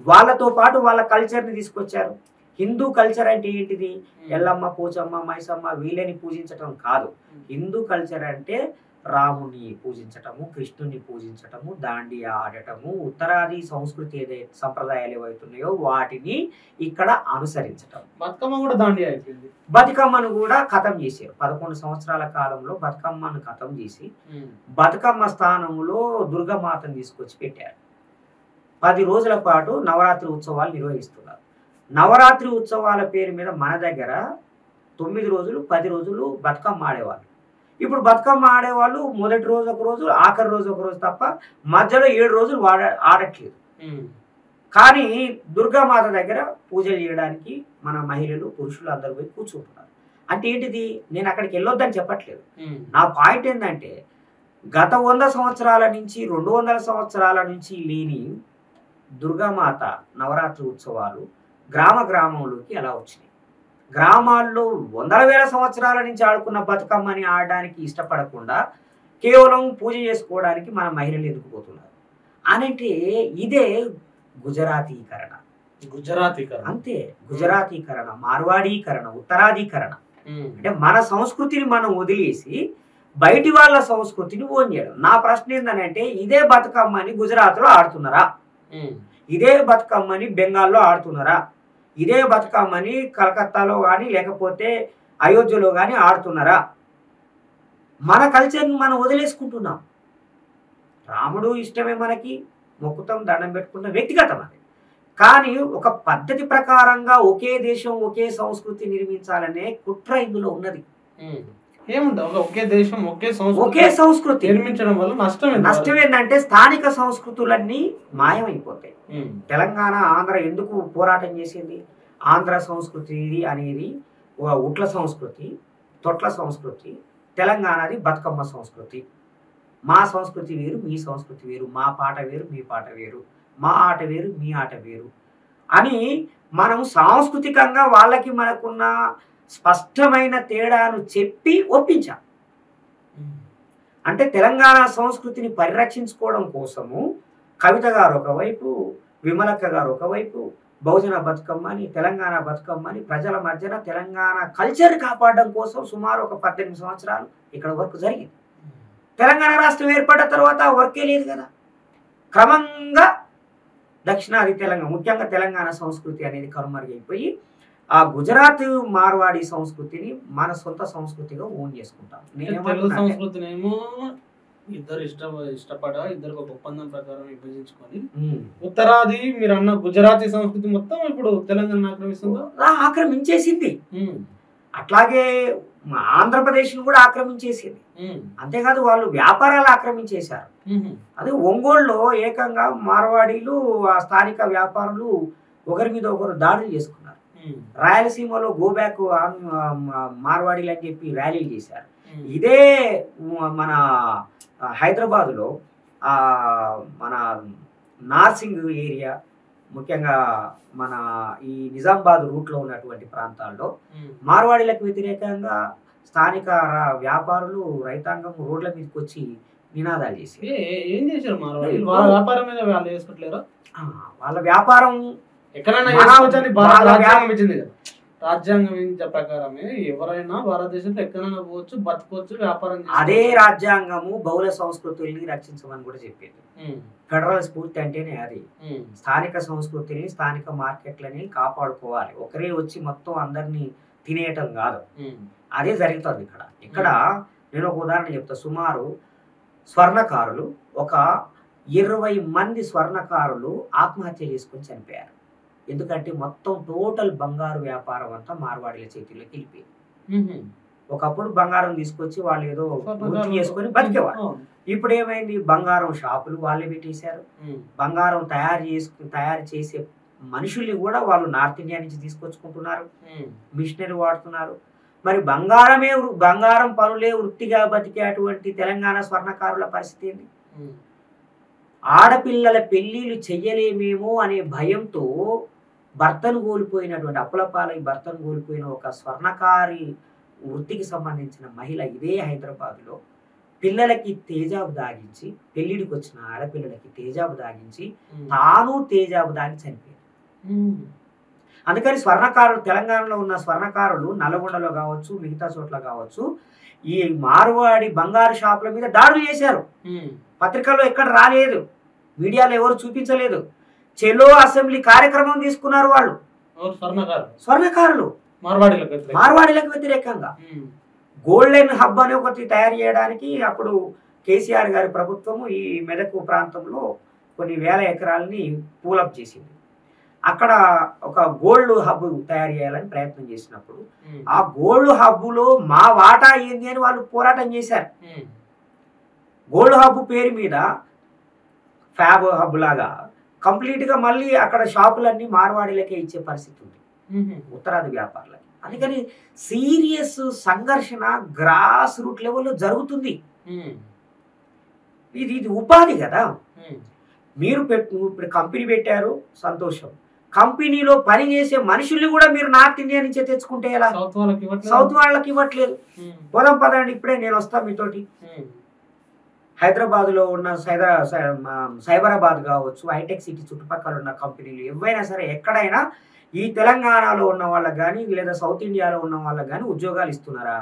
వాళ్ళతో పాటు వాళ్ళ కల్చర్ని తీసుకొచ్చారు. హిందూ కల్చర్ అంటే ఏంటిది? ఎల్లమ్మ, పోచమ్మ, మైసమ్మ వీళ్ళని పూజించటం కాదు. హిందూ కల్చర్ అంటే రాముని పూజించటము, కృష్ణుని పూజించటము, దాండియా ఆడటము, ఉత్తరాది సంస్కృతి ఏదైతే సంప్రదాయాలు ఏవైతున్నాయో వాటిని ఇక్కడ అనుసరించటం. బతుకమ్మ కూడా దాండియా అయిపోయింది. బతుకమ్మను కూడా ఖతం చేశారు. 11 సంవత్సరాల కాలంలో బతుకమ్మను ఖతం చేసి బతుకమ్మ స్థానంలో దుర్గామాతను తీసుకొచ్చి పెట్టారు. 10 రోజుల పాటు నవరాత్రి ఉత్సవాలు నిర్వహిస్తున్నారు. నవరాత్రి ఉత్సవాల పేరు మీద మన దగ్గర 9 రోజులు 10 రోజులు బతుకమ్మ ఆడేవాళ్ళు. ఇప్పుడు బతుకమ్మ ఆడేవాళ్ళు మొదటి రోజు ఒక రోజు, ఆఖరి రోజు ఒక రోజు తప్ప మధ్యలో 7 రోజులు ఆడట్లేదు. కానీ దుర్గామాత దగ్గర పూజలు చేయడానికి మన మహిళలు, పురుషులు అందరూ పోయి కూర్చుంటున్నారు. అంటే ఏంటిది? నేను అక్కడికి వెళ్ళొద్దని చెప్పట్లేదు. నా పాయింట్ ఏంటంటే గత 100 సంవత్సరాల నుంచి 200 సంవత్సరాల నుంచి లేని దుర్గామాత నవరాత్రి ఉత్సవాలు గ్రామంలోకి ఎలా వచ్చినాయి? గ్రామాల్లో 100,000 సంవత్సరాల నుంచి ఆడుకున్న బతుకమ్మని ఆడడానికి ఇష్టపడకుండా కేవలం పూజ చేసుకోవడానికి మన మహిళలు ఎదుగుపోతున్నారు అనంటే ఇదే గుజరాతీకరణ. అంతే, గుజరాతీకరణ, మార్వాడీకరణ, ఉత్తరాధీకరణ. అంటే మన సంస్కృతిని మనం వదిలేసి బయటి వాళ్ళ సంస్కృతిని ఓన్ చేయడం. నా ప్రశ్న ఏంటంటే ఇదే బతుకమ్మని గుజరాత్లో ఆడుతున్నారా? ఇదే బతుకమ్మని బెంగాల్లో ఆడుతున్నారా? ఇదే బతుకమ్మని కలకత్తాలో కానీ లేకపోతే అయోధ్యలో కానీ ఆడుతున్నారా? మన కల్చర్ని మనం వదిలేసుకుంటున్నాం. రాముడు ఇష్టమే, మనకి మొక్కుతాం, దండం పెట్టుకుంటాం, వ్యక్తిగతం అది. కానీ ఒక పద్ధతి ప్రకారంగా ఒకే దేశం, ఒకే సంస్కృతి నిర్మించాలనే కుట్ర ఇందులో ఉన్నది. ఏముండవు, ఒకే దేశం ఒకే సంస్కృతి నిర్మించడం వల్ల నష్టం ఏంటంటే స్థానిక సంస్కృతులన్నీ మాయమైపోతాయి. తెలంగాణ, ఆంధ్ర ఎందుకు పోరాటం చేసింది? ఆంధ్ర సంస్కృతి అనేది ఉట్ల సంస్కృతి, తొట్ల సంస్కృతి. తెలంగాణది బతుకమ్మ సంస్కృతి. మా సంస్కృతి వేరు, మీ సంస్కృతి వేరు, మా పాట వేరు, మీ పాట వేరు, మా ఆట వేరు, మీ ఆట వేరు అని మనం సాంస్కృతికంగా వాళ్ళకి మనకున్న స్పష్టమైన తేడాను చెప్పి ఒప్పించాం. అంటే తెలంగాణ సంస్కృతిని పరిరక్షించుకోవడం కోసము కవిత గారు ఒకవైపు, విమలక్క గారు ఒకవైపు బహుజన బతుకమ్మని, తెలంగాణ బతుకమ్మని ప్రజల మధ్యన తెలంగాణ కల్చర్ కాపాడడం కోసం సుమారు ఒక 18 సంవత్సరాలు ఇక్కడ వర్క్ జరిగింది. తెలంగాణ రాష్ట్రం ఏర్పడ్డ తర్వాత వర్కే లేదు కదా. క్రమంగా దక్షిణాది తెలంగాణ, ముఖ్యంగా తెలంగాణ సంస్కృతి అనేది కనుమరుగైపోయి ఆ గుజరాత్ మార్వాడి సంస్కృతిని మన సొంత సంస్కృతిగా ఓన్ చేసుకుంటాం. సంస్కృతినేమో ఇద్దరు ఇద్దరికి ఒక ఒప్పందం ప్రకారం విభజించుకొని ఉత్తరాది మీరు అన్న గుజరాతీ సంస్కృతి మొత్తం ఇప్పుడు తెలంగాణ ఆక్రమించేసింది. అట్లాగే ఆంధ్రప్రదేశ్ ను కూడా ఆక్రమించేసింది. అంతేకాదు వాళ్ళు వ్యాపారాలు ఆక్రమించేశారు. అదే ఒంగోలులో ఏకంగా మార్వాడీలు, ఆ స్థానిక వ్యాపారులు ఒకరి మీద ఒకరు దాడులు చేసుకున్నారు. రాయలసీమలో గోబ్యాక్ మార్వాడీలు అని చెప్పి ర్యాలీలు చేశారు. ఇదే మన హైదరాబాదులో మన నార్సింగ్ ఏరియా, ముఖ్యంగా మన ఈ నిజామాబాద్ రూట్లో ఉన్నటువంటి ప్రాంతాల్లో మార్వాడీలకు వ్యతిరేకంగా స్థానిక వ్యాపారులు, రైతాంగం రోడ్ల మీదకి వచ్చి నినాదాలు చేసి ఏం చేశారు? వాళ్ళ వ్యాపారం మీద వాళ్ళు వేసుకోవట్లేరా? వాళ్ళ వ్యాపారం రాజ్యాంగం ప్రకారమే ఎవరైనా భారతదేశంలో ఎక్కడైనా పోవచ్చు, బతకొచ్చు, వ్యాపారం. అదే రాజ్యాంగము బహుళ సంస్కృతుల్ని రక్షించమని కూడా చెప్పింది. ఫెడరల్ స్ఫూర్తి అంటేనే అది. స్థానిక సంస్కృతిని, స్థానిక మార్కెట్లని కాపాడుకోవాలి. ఒకరే వచ్చి మొత్తం అందరినీ తినేయటం కాదు. అదే జరుగుతుంది ఇక్కడ. ఇక్కడ నేను ఒక ఉదాహరణ చెప్తా. సుమారు స్వర్ణకారులు, ఒక 20 మంది స్వర్ణకారులు ఆత్మహత్య చేసుకొని చనిపోయారు. ఎందుకంటే మొత్తం టోటల్ బంగారు వ్యాపారం అంతా మార్వాడీల చేతిలోకి వెళ్ళిపోయింది. ఒకప్పుడు బంగారం తీసుకొచ్చి వాళ్ళు ఏదో వృత్తి చేసుకొని బతికేవాళ్ళు. ఇప్పుడు ఏమైంది? బంగారం షాపులు వాళ్ళే పెట్టేశారు. బంగారం తయారు చేసే మనుషుల్ని కూడా వాళ్ళు నార్త్ ఇండియా నుంచి తీసుకొచ్చుకుంటున్నారు, మిషనరీ వాడుతున్నారు. మరి బంగారం పనులే వృత్తిగా బతికే అటువంటి తెలంగాణ స్వర్ణకారుల పరిస్థితి ఏంటి? ఆడపిల్లల పెళ్లిళ్ళు చెయ్యలేమేమో అనే భయంతో భర్తను కోల్పోయినటువంటి అప్పులపాలై భర్తను కోల్పోయిన ఒక స్వర్ణకారి వృత్తికి సంబంధించిన మహిళ ఇదే హైదరాబాద్లో పిల్లలకి తేజాబు దాగించి, పెళ్లిడికి వచ్చిన ఆడపిల్లలకి తేజాబు దాగించి తాను తేజాబు దాగి చనిపోయింది. అందుకని స్వర్ణకారులు, తెలంగాణలో ఉన్న స్వర్ణకారులు నల్గొండలో కావచ్చు, మిగతా చోట్ల కావచ్చు, ఈ మార్వాడి బంగారు షాపుల మీద దాడులు చేశారు. పత్రికల్లో ఎక్కడ రాలేదు, మీడియాలో ఎవరు చూపించలేదు. చెలో అసెంబ్లీ కార్యక్రమం తీసుకున్నారు వాళ్ళు స్వర్ణకారులు మార్వాడీలకు వ్యతిరేకంగా. గోల్డెన్ హబ్ అని ఒకటి తయారు చేయడానికి అప్పుడు కేసీఆర్ గారి ప్రభుత్వము ఈ మెదకు ప్రాంతంలో కొన్ని వేల ఎకరాలని పూలప్ చేసింది. అక్కడ ఒక గోల్డ్ హబ్ తయారు చేయాలని ప్రయత్నం చేసినప్పుడు ఆ గోల్డ్ హబ్బులో మా వాటా ఏంది అని వాళ్ళు పోరాటం చేశారు. గోల్డ్ హబ్ పేరు మీద ఫ్యాబ్ హబ్ లాగా కంప్లీట్గా మళ్ళీ అక్కడ షాపులన్నీ మార్వాడీలకే ఇచ్చే పరిస్థితి ఉంది, ఉత్తరాది వ్యాపారులకి. అందుకని సీరియస్ సంఘర్షణ గ్రాస్ రూట్ లెవెల్లో జరుగుతుంది. ఇది ఉపాధి కదా. మీరు ఇప్పుడు కంపెనీ పెట్టారు, సంతోషం. కంపెనీలో పనిచేసే మనుషుల్ని కూడా మీరు నార్త్ ఇండియా నుంచే తెచ్చుకుంటే ఎలా? సౌత్ వాళ్ళకి ఇవ్వట్లేదు. పోదాం పదండి, ఇప్పుడే నేను వస్తా మీతోటి. హైదరాబాద్లో ఉన్న సైబరాబాద్ కావచ్చు, హైటెక్ సిటీ చుట్టుపక్కల ఉన్న కంపెనీలు ఏవైనా సరే ఎక్కడైనా ఈ తెలంగాణలో ఉన్న వాళ్ళకి కానీ లేదా సౌత్ ఇండియాలో ఉన్న వాళ్ళకి కానీ ఉద్యోగాలు ఇస్తున్నారా?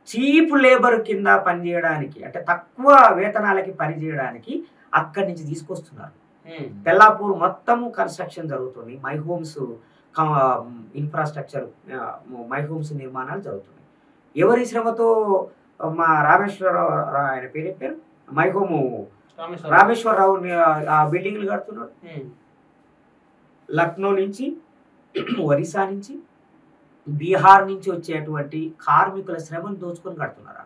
చీప్ లేబర్ కింద పనిచేయడానికి, అంటే తక్కువ వేతనాలకి పనిచేయడానికి అక్కడి నుంచి తీసుకొస్తున్నారు. తెల్లాపూర్ మొత్తము కన్స్ట్రక్షన్ జరుగుతుంది, my homes infrastructure, my homes నిర్మాణాలు జరుగుతున్నాయి. ఎవరి శ్రమతో? మా రామేశ్వరరావు, ఆయన పేరు మై హోమ్ రామేశ్వరరావు ఆ బిల్డింగ్లు కడుతున్నాడు. లక్నో నుంచి, ఒరిస్సా నుంచి, బీహార్ నుంచి వచ్చేటువంటి కార్మికుల శ్రమను దోచుకొని కడుతున్నారు.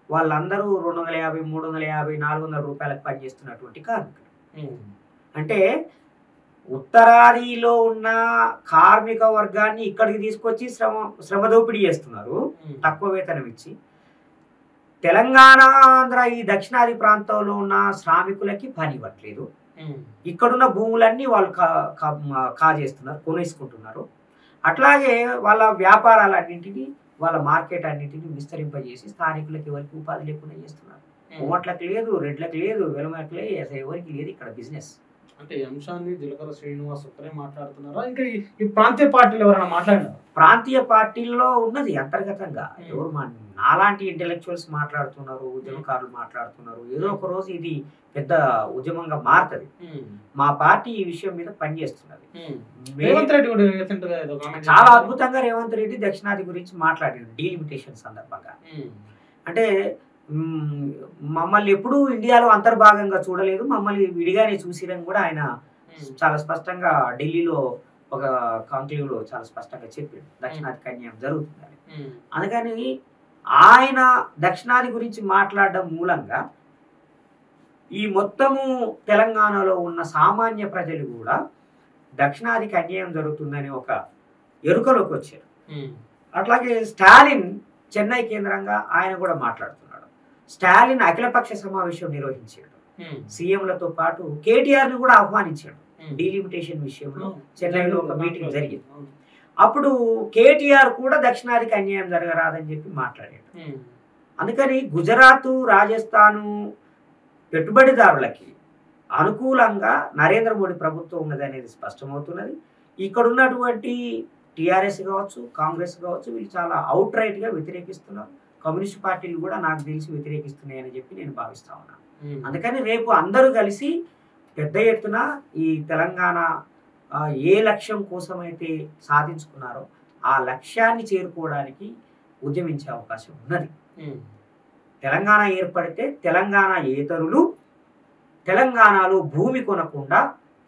వాళ్ళందరూ 250, 350, 400 రూపాయలకు పనిచేస్తున్నటువంటి కార్మికులు. అంటే ఉత్తరాదిలో ఉన్న కార్మిక వర్గాన్ని ఇక్కడికి తీసుకొచ్చి శ్రమ దోపిడీ చేస్తున్నారు, తక్కువ వేతనం ఇచ్చి. తెలంగాణ, ఆంధ్ర, ఈ దక్షిణాది ప్రాంతంలో ఉన్న శ్రామికులకి పని ఇవ్వట్లేదు. ఇక్కడున్న భూములన్నీ వాళ్ళు కాజేస్తున్నారు, కొనేసుకుంటున్నారు. అట్లాగే వాళ్ళ వ్యాపారాలన్నింటినీ, వాళ్ళ మార్కెట్ అన్నింటినీ విస్తరింపజేసి స్థానికులకి ఎవరికి ఉపాధి లేకుండా చేస్తున్నారు. కోమట్లకు లేదు, రెడ్లకు లేదు, వెలమలకు లేదు, ఎవరికి లేదు ఇక్కడ బిజినెస్. అంటే ఈ అంశాన్ని జీలకర్ర శ్రీనివాస్ ఒక్కరే మాట్లాడుతున్నారా? ఇంకా ఈ ప్రాంతీయ పార్టీలు ఎవరైనా మాట్లాడినారు? ప్రాంతీయ పార్టీల్లో ఉన్నది అంతర్గతంగా ఎవరు నాలాంటి ఇంటెలెక్చువల్స్ మాట్లాడుతున్నారు, ఉద్యమకారులు మాట్లాడుతున్నారు. ఏదో ఒక రోజు ఇది పెద్ద ఉద్యమంగా మారుతుంది. మా పార్టీ ఈ విషయం మీద పనిచేస్తున్నది. చాలా అద్భుతంగా రేవంత్ రెడ్డి దక్షిణాది గురించి మాట్లాడారు డీలిమిటేషన్ సందర్భంగా. అంటే మమ్మల్ని ఎప్పుడూ ఇండియాలో అంతర్భాగంగా చూడలేదు, మమ్మల్ని విడిగానే చూసిరని కూడా ఆయన చాలా స్పష్టంగా ఢిల్లీలో ఒక కాంక్లేవ్ లో చాలా స్పష్టంగా చెప్పాడు, దక్షిణాది కన్యాయం జరుగుతుందని. అందుకని ఆయన దక్షిణాది గురించి మాట్లాడడం మూలంగా ఈ మొత్తము తెలంగాణలో ఉన్న సామాన్య ప్రజలు కూడా దక్షిణాదికి అన్యాయం జరుగుతుందని ఒక ఎరుకలోకి వచ్చారు. అట్లాగే స్టాలిన్ చెన్నై కేంద్రంగా ఆయన కూడా మాట్లాడుతున్నాడు. స్టాలిన్ అఖిలపక్ష సమావేశం నిర్వహించాడు, సీఎంలతో పాటు కేటీఆర్ ని కూడా ఆహ్వానించాడు. డీలిమిటేషన్ విషయంలో చెన్నైలో ఒక మీటింగ్ జరిగింది. అప్పుడు కేటీఆర్ కూడా దక్షిణాదికి అన్యాయం జరగరాదని చెప్పి మాట్లాడాడు. అందుకని గుజరాత్, రాజస్థాను పెట్టుబడిదారులకి అనుకూలంగా నరేంద్ర మోడీ ప్రభుత్వం ఉన్నది అనేది స్పష్టమవుతున్నది. ఇక్కడ ఉన్నటువంటి టీఆర్ఎస్ కావచ్చు, కాంగ్రెస్ కావచ్చు, వీళ్ళు చాలా అవుట్ రైట్ గా వ్యతిరేకిస్తున్నారు. కమ్యూనిస్ట్ పార్టీలు కూడా నాకు తెలిసి వ్యతిరేకిస్తున్నాయని చెప్పి నేను భావిస్తా ఉన్నాను. అందుకని రేపు అందరూ కలిసి పెద్ద ఎత్తున ఈ తెలంగాణ ఏ లక్ష్యం కోసమైతే సాధించుకున్నారో ఆ లక్ష్యాన్ని చేరుకోవడానికి ఉద్యమించే అవకాశం ఉన్నది. తెలంగాణ ఏర్పడితే తెలంగాణ ఏతరులు తెలంగాణలో భూమి కొనకుండా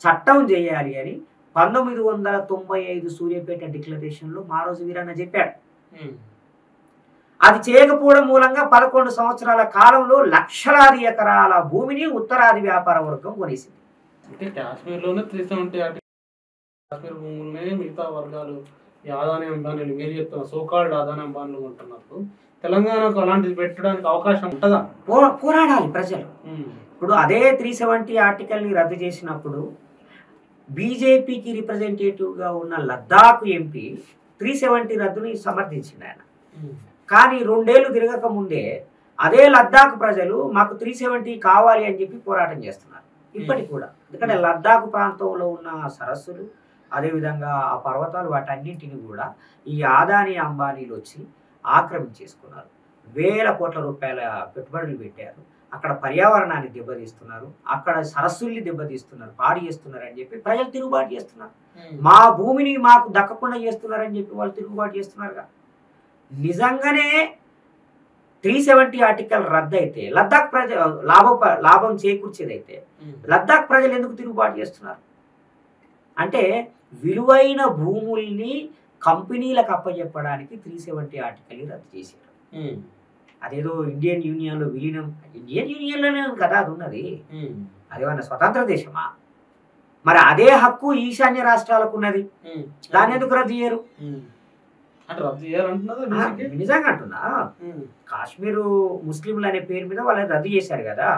చట్టం చేయాలి అని 1995 సూర్యాపేట డిక్లరేషన్లో మారోజు వీరన్న చెప్పాడు. అది చేయకపోవడం మూలంగా 11 సంవత్సరాల కాలంలో లక్షలాది ఎకరాల భూమిని ఉత్తరాది వ్యాపార వర్గం కొనేసింది. అంటే కాశ్మీర్లోనే 370 కాశ్మీర్ భూములనే మిగతా వర్గాలు ఈ ఆదాని అంబానీలు మీరు చెప్తున్న సోకాల్డ్ ఆదాని అంబానీలు కొంటున్నప్పుడు తెలంగాణకు అలాంటిది పెట్టడానికి అవకాశం ఉంటుందా? పోరాడాలి ప్రజలు. ఇప్పుడు అదే 370 ఆర్టికల్ని రద్దు చేసినప్పుడు బీజేపీకి రిప్రజెంటేటివ్గా ఉన్న లద్దాఖ్ ఎంపీ 370 రద్దుని సమర్థించింది ఆయన. కానీ 2 ఏళ్ళు తిరగక ముందే అదే లద్దాఖ్ ప్రజలు మాకు 370 కావాలి అని చెప్పి పోరాటం చేస్తున్నారు ఇప్పటికి కూడా. ఎందుకంటే లద్దాఖ్ ప్రాంతంలో ఉన్న సరస్సులు, అదేవిధంగా ఆ పర్వతాలు, వాటన్నింటినీ కూడా ఈ ఆదాని అంబానీలు వచ్చి ఆక్రమించేసుకున్నారు. వేల కోట్ల రూపాయల పెట్టుబడులు పెట్టారు. అక్కడ పర్యావరణాన్ని దెబ్బతీస్తున్నారు, అక్కడ సరస్సుల్ని దెబ్బతీస్తున్నారు, పాడు చేస్తున్నారు అని చెప్పి ప్రజలు తిరుగుబాటు చేస్తున్నారు. మా భూమిని మాకు దక్కకుండా చేస్తున్నారని చెప్పి వాళ్ళు తిరుగుబాటు చేస్తున్నారుగా. నిజంగానే 370 ఆర్టికల్ రద్దు అయితే లద్దాఖ్ లాభం చేకూర్చేదైతే లద్దాఖ్ ప్రజలు ఎందుకు తిరుగుబాటు చేస్తున్నారు అంటే విలువైన భూముల్ని కంపెనీలకు అప్పచెప్పడానికి 370 ఆర్టికల్ రద్దు చేశారు. అదేదో ఇండియన్ యూనియన్లో విలీనం, ఇండియన్ యూనియన్లోనే కదా అది ఉన్నది, అదేమన్నా స్వతంత్ర దేశమా? మరి అదే హక్కు ఈశాన్య రాష్ట్రాలకు ఉన్నది, దాన్ని ఎందుకు రద్దు చేయరు? నిజంగా అంటున్నా, కాశ్మీరు ముస్లింలు అనే పేరు మీద వాళ్ళని రద్దు చేశారు కదా,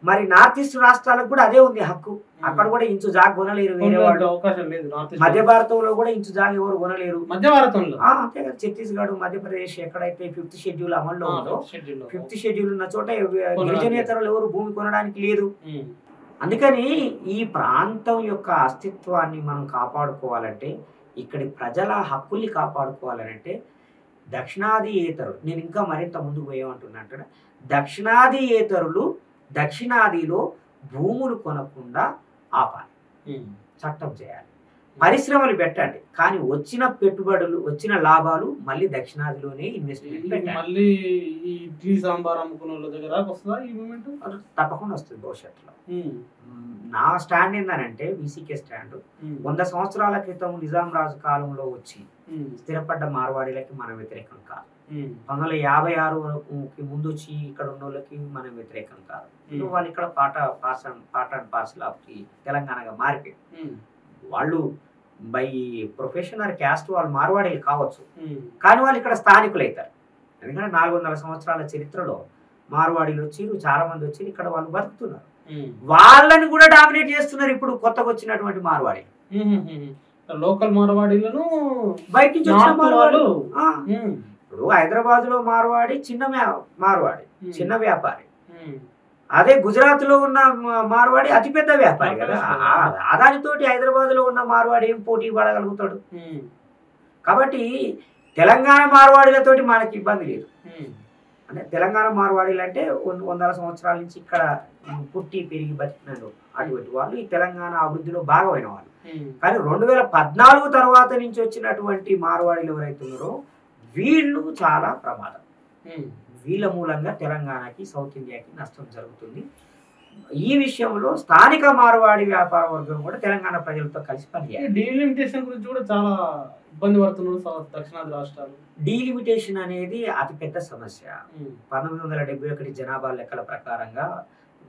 మరి నార్త్ ఈస్ట్ రాష్ట్రాలకు కూడా అదే ఉంది హక్కు. అక్కడ కూడా ఇంచు జాగ కొనలేరు వేరే వాళ్ళు. అవకాశం లేదు. మధ్య భారతంలో కూడా ఇంచు జాగ ఎవరు కొనలేరు. మధ్య భారతంలో అంతే కదా. ఛత్తీస్గఢ్, మధ్యప్రదేశ్ ఎక్కడైతే 5th షెడ్యూల్ అమల్లో ఉందో, 5th షెడ్యూల్ ఉన్న చోట గిరిజనేతరులు ఎవరు భూమి కొనడానికి లేదు. అందుకని ఈ ప్రాంతం యొక్క అస్తిత్వాన్ని మనం కాపాడుకోవాలంటే, ఇక్కడి ప్రజల హక్కుల్ని కాపాడుకోవాలంటే దక్షిణాదియేతరులు, నేను ఇంకా మరింత ముందుకు పోయేమంటున్నా, దక్షిణాదియేతరులు దక్షిణాదిలో భూములు కొనకుండా ఆపాలి, చట్టం చేయాలి, పరిశ్రమలు పెట్టండి. కానీ వచ్చిన పెట్టుబడులు, వచ్చిన లాభాలు మళ్ళీ దక్షిణాదిలోనే ఇన్వెస్ట్మెంట్ పెట్టాలి. మళ్ళీ ఈ ఇడ్లీ సాంబార్ అమ్ముకున్న దగ్గర వస్తుందా ఈ మూమెంట్? తప్పకుండా వస్తుంది భవిష్యత్తులో. నా స్టాండ్ ఏంటంటే వీసీకే స్టాండ్, 100 సంవత్సరాల క్రితం నిజాం రాజు కాలంలో వచ్చి స్థిరపడ్డ మార్వాడీలకి మనం వ్యతిరేకం కాదు. 1956కి ముందు వచ్చి ఇక్కడ ఉన్న వాళ్ళకి మనం వ్యతిరేకం కాదు. వాళ్ళు ఇక్కడ పార్ట్ అండ్ పార్సల్ ఆఫ్ తెలంగాణగా మారిపోయారు. వాళ్ళు బై ప్రొఫెషన్ ఆర్ క్యాస్ట్ వాళ్ళు మార్వాడీలు కావచ్చు, కానీ వాళ్ళు ఇక్కడ స్థానికులు అవుతారు. ఎందుకంటే 400 సంవత్సరాల చరిత్రలో మార్వాడీలు వచ్చి చాలా మంది వచ్చి ఇక్కడ వాళ్ళు బతుకుతున్నారు. వాళ్ళని కూడా డామినేట్ చేస్తున్నారు ఇప్పుడు కొత్తగా వచ్చినటువంటి మార్వాడీలు. లోకల్ మార్వాడీలను బయట నుంచి వచ్చిన మార్వాడు. ఇప్పుడు హైదరాబాద్ లో మార్వాడి చిన్న మార్వాడి, చిన్న వ్యాపారి. అదే గుజరాత్ లో ఉన్న మార్వాడి అతిపెద్ద వ్యాపారి కదా. అదానితోటి హైదరాబాద్ లో ఉన్న మార్వాడి ఏం పోటీ పడగలుగుతాడు? కాబట్టి తెలంగాణ మార్వాడీలతోటి మనకి ఇబ్బంది లేదు. అంటే తెలంగాణ మార్వాడీలు అంటే 100 సంవత్సరాల నుంచి ఇక్కడ పుట్టి పెరిగి బతికినారు అటువంటి వాళ్ళు, ఈ తెలంగాణ అభివృద్ధిలో భాగమైన వాళ్ళు. కానీ 2014 తర్వాత నుంచి వచ్చినటువంటి మార్వాడీలు ఎవరైతే ఉన్నారో వీళ్ళు చాలా ప్రమాదం. వీళ్ళ మూలంగా తెలంగాణకి, సౌత్ ఇండియాకి నష్టం జరుగుతుంది. ఈ విషయంలో స్థానిక మార్వాడి వ్యాపార వర్గం కూడా తెలంగాణ ప్రజలతో కలిసి పనిచేయాలి. డీలిమిటేషన్ గురించి కూడా చాలా ఇబ్బంది పడుతున్నారు దక్షిణాది రాష్ట్రాలు. డీలిమిటేషన్ అనేది అతిపెద్ద సమస్య. 1971 జనాభా లెక్కల ప్రకారంగా